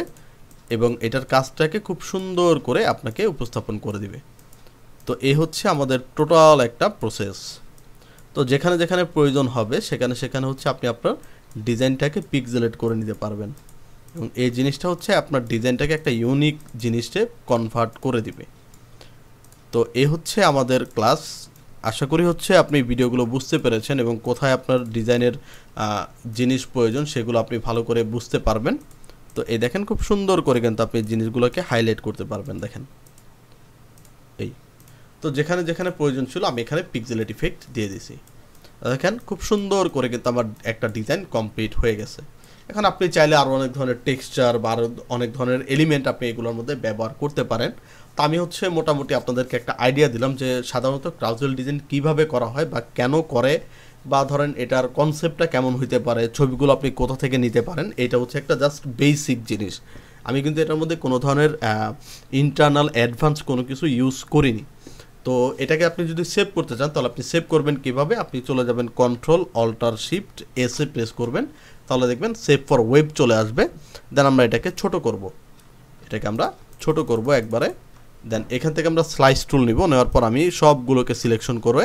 এবং এটার কাজটাকে খুব সুন্দর করে আপনাকে উপস্থাপন করে দিবে। তো এই হচ্ছে আমাদের টোটাল একটা প্রসেস। তো যেখানে যেখানে প্রয়োজন হবে সেখানে সেখানে হচ্ছে আপনি আপনার ডিজাইনটাকে পিক্সেলেট করে নিতে পারবেন, এবং এই জিনিসটা হচ্ছে আপনার ডিজাইনটাকে একটা ইউনিক জিনিসে কনভার্ট করে দিবে। তো এই হচ্ছে আমাদের ক্লাস। আশা করি হচ্ছে আপনি ভিডিওগুলো বুঝতে পেরেছেন এবং কোথায় আপনার ডিজাইনের জিনিস প্রয়োজন সেগুলো আপনি ভালো করে বুঝতে পারবেন। তো এই দেখেন খুব সুন্দর করে কিন্তু আপনি জিনিসগুলোকে হাইলাইট করতে পারবেন। দেখেন এই তো যেখানে যেখানে প্রয়োজন ছিল আমি এখানে পিক্সেলেট ইফেক্ট দিয়ে দিয়েছি। দেখেন খুব সুন্দর করে কিন্তু আমার একটা ডিজাইন কমপ্লিট হয়ে গেছে। এখন আপনি চাইলে আরও অনেক ধরনের টেক্সচার বা আরও অনেক ধরনের এলিমেন্ট আপনি এগুলোর মধ্যে ব্যবহার করতে পারেন। তো আমি হচ্ছে মোটামুটি আপনাদেরকে একটা আইডিয়া দিলাম যে সাধারণত ক্রাউজেল ডিজাইন কিভাবে করা হয় বা কেন করে, বা ধরেন এটার কনসেপ্টটা কেমন হইতে পারে, ছবিগুলো আপনি কোথা থেকে নিতে পারেন, এটা হচ্ছে একটা জাস্ট বেসিক জিনিস। আমি কিন্তু এটার মধ্যে কোনো ধরনের ইন্টারনাল অ্যাডভান্স কোনো কিছু ইউজ করিনি। তো এটাকে আপনি যদি সেভ করতে চান তাহলে আপনি সেভ করবেন কিভাবে, আপনি চলে যাবেন কন্ট্রোল অল্টার শিফট এসে প্রেস করবেন, তাহলে দেখবেন সেভ ফর ওয়েব চলে আসবে। দেন আমরা এটাকে ছোট করব, এটাকে আমরা ছোট করব একবারে। দেন এখান থেকে আমরা স্লাইস টুল নিব, নেওয়ার পর আমি সবগুলোকে সিলেকশন করে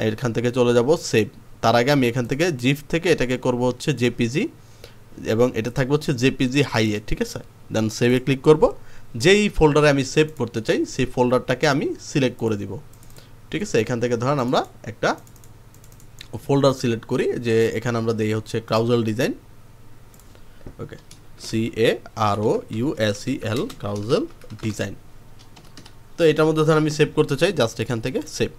এখান থেকে চলে যাব সেভ। তার আগে আমি এখান থেকে জিপ থেকে এটাকে করব হচ্ছে জেপিজি, এবং এটা থাকবে হচ্ছে জেপিজি হাইয়ে। ঠিক আছে, দেন সেভে ক্লিক করব। যেই ফোল্ডারে আমি সেভ করতে চাই সেই ফোল্ডারটাকে আমি সিলেক্ট করে দিব। ঠিক আছে, এখান থেকে ধরেন আমরা একটা ফোল্ডার সিলেক্ট করি, যে এখানে আমরা দেই হচ্ছে ক্রাউজেল ডিজাইন। ওকে, CAROUSEL ক্রাউজেল ডিজাইন। তো এটার মধ্যে ধরেন আমি সেভ করতে চাই, জাস্ট এখান থেকে সেভ,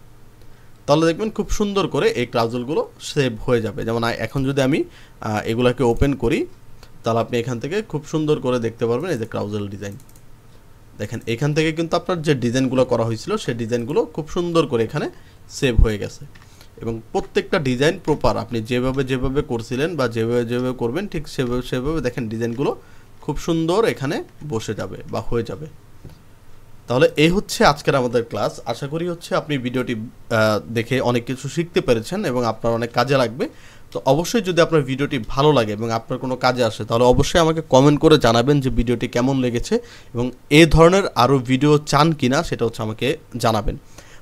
তাহলে দেখবেন খুব সুন্দর করে এই ক্রাউজেলগুলো সেভ হয়ে যাবে। যেমন এখন যদি আমি এগুলাকে ওপেন করি তাহলে আপনি এখান থেকে খুব সুন্দর করে দেখতে পারবেন এই যে ক্রাউজেল ডিজাইন। দেখেন এখান থেকে কিন্তু আপনার যে ডিজাইনগুলো করা হয়েছিল সেই ডিজাইনগুলো খুব সুন্দর করে এখানে সেভ হয়ে গেছে, এবং প্রত্যেকটা ডিজাইন প্রপার আপনি যেভাবে যেভাবে করছিলেন বা যেভাবে যেভাবে করবেন ঠিক সেভাবে সেভাবে দেখেন ডিজাইনগুলো খুব সুন্দর এখানে বসে যাবে বা হয়ে যাবে। তাহলে এই হচ্ছে আজকের আমাদের ক্লাস। আশা করি হচ্ছে আপনি ভিডিওটি দেখে অনেক কিছু শিখতে পেরেছেন এবং আপনার অনেক কাজে লাগবে। তো অবশ্যই যদি আপনার ভিডিওটি ভালো লাগে এবং আপনার কোনো কাজে আসে তাহলে অবশ্যই আমাকে কমেন্ট করে জানাবেন যে ভিডিওটি কেমন লেগেছে, এবং এই ধরনের আরও ভিডিও চান কিনা সেটা হচ্ছে আমাকে জানাবেন।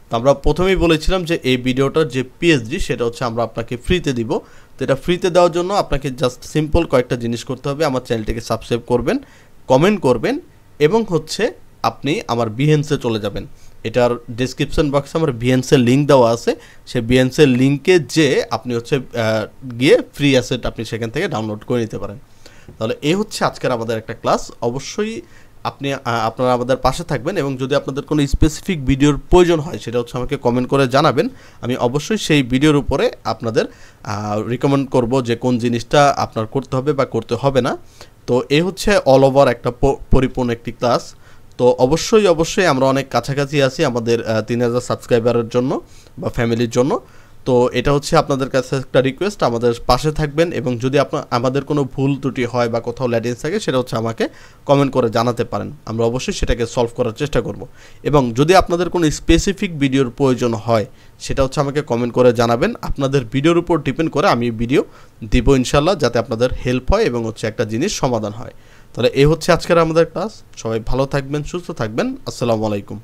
তো আমরা প্রথমেই বলেছিলাম যে এই ভিডিওটার যে পিএইচডি সেটা হচ্ছে আমরা আপনাকে ফ্রিতে দিব। তো এটা ফ্রিতে দেওয়ার জন্য আপনাকে জাস্ট সিম্পল কয়েকটা জিনিস করতে হবে। আমার চ্যানেলটিকে সাবস্ক্রাইব করবেন, কমেন্ট করবেন এবং হচ্ছে আপনি আমার বিহেন্সে চলে যাবেন। এটার ডেসক্রিপশন বক্সে আমার বিহেন্সের লিঙ্ক দেওয়া আছে, সেই বিহেন্সের লিঙ্কে যে আপনি হচ্ছে গিয়ে ফ্রি অ্যাসেট আপনি সেখান থেকে ডাউনলোড করে নিতে পারেন। তাহলে এই হচ্ছে আজকের আমাদের একটা ক্লাস। অবশ্যই আপনারা আমাদের পাশে থাকবেন এবং যদি আপনাদের কোনো স্পেসিফিক ভিডিওর প্রয়োজন হয় সেটা হচ্ছে আমাকে কমেন্ট করে জানাবেন। আমি অবশ্যই সেই ভিডিওর উপরে আপনাদের রিকমেন্ড করব যে কোন জিনিসটা আপনার করতে হবে বা করতে হবে না। তো এই হচ্ছে অল ওভার একটা পরিপূর্ণ একটি ক্লাস। তো অবশ্যই আমরা অনেক কাছাকাছি আছি আমাদের 3000 সাবস্ক্রাইবারের জন্য বা ফ্যামিলির জন্য। তো এটা হচ্ছে আপনাদের কাছে একটা রিকোয়েস্ট, আমাদের পাশে থাকবেন এবং যদি আমাদের কোনো ভুল ত্রুটি হয় বা কোথাও ল্যাটিন্স থাকে সেটা হচ্ছে আমাকে কমেন্ট করে জানাতে পারেন, আমরা অবশ্যই সেটাকে সলভ করার চেষ্টা করব। এবং যদি আপনাদের কোনো স্পেসিফিক ভিডিওর প্রয়োজন হয় সেটা হচ্ছে আমাকে কমেন্ট করে জানাবেন। আপনাদের ভিডিওর উপর ডিপেন্ড করে আমি ভিডিও দিব ইনশাল্লাহ, যাতে আপনাদের হেল্প হয় এবং হচ্ছে একটা জিনিস সমাধান হয়। তাহলে এই হচ্ছে আজকের আমাদের ক্লাস। সবাই ভালো থাকবেন, সুস্থ থাকবেন। আসসালামু আলাইকুম।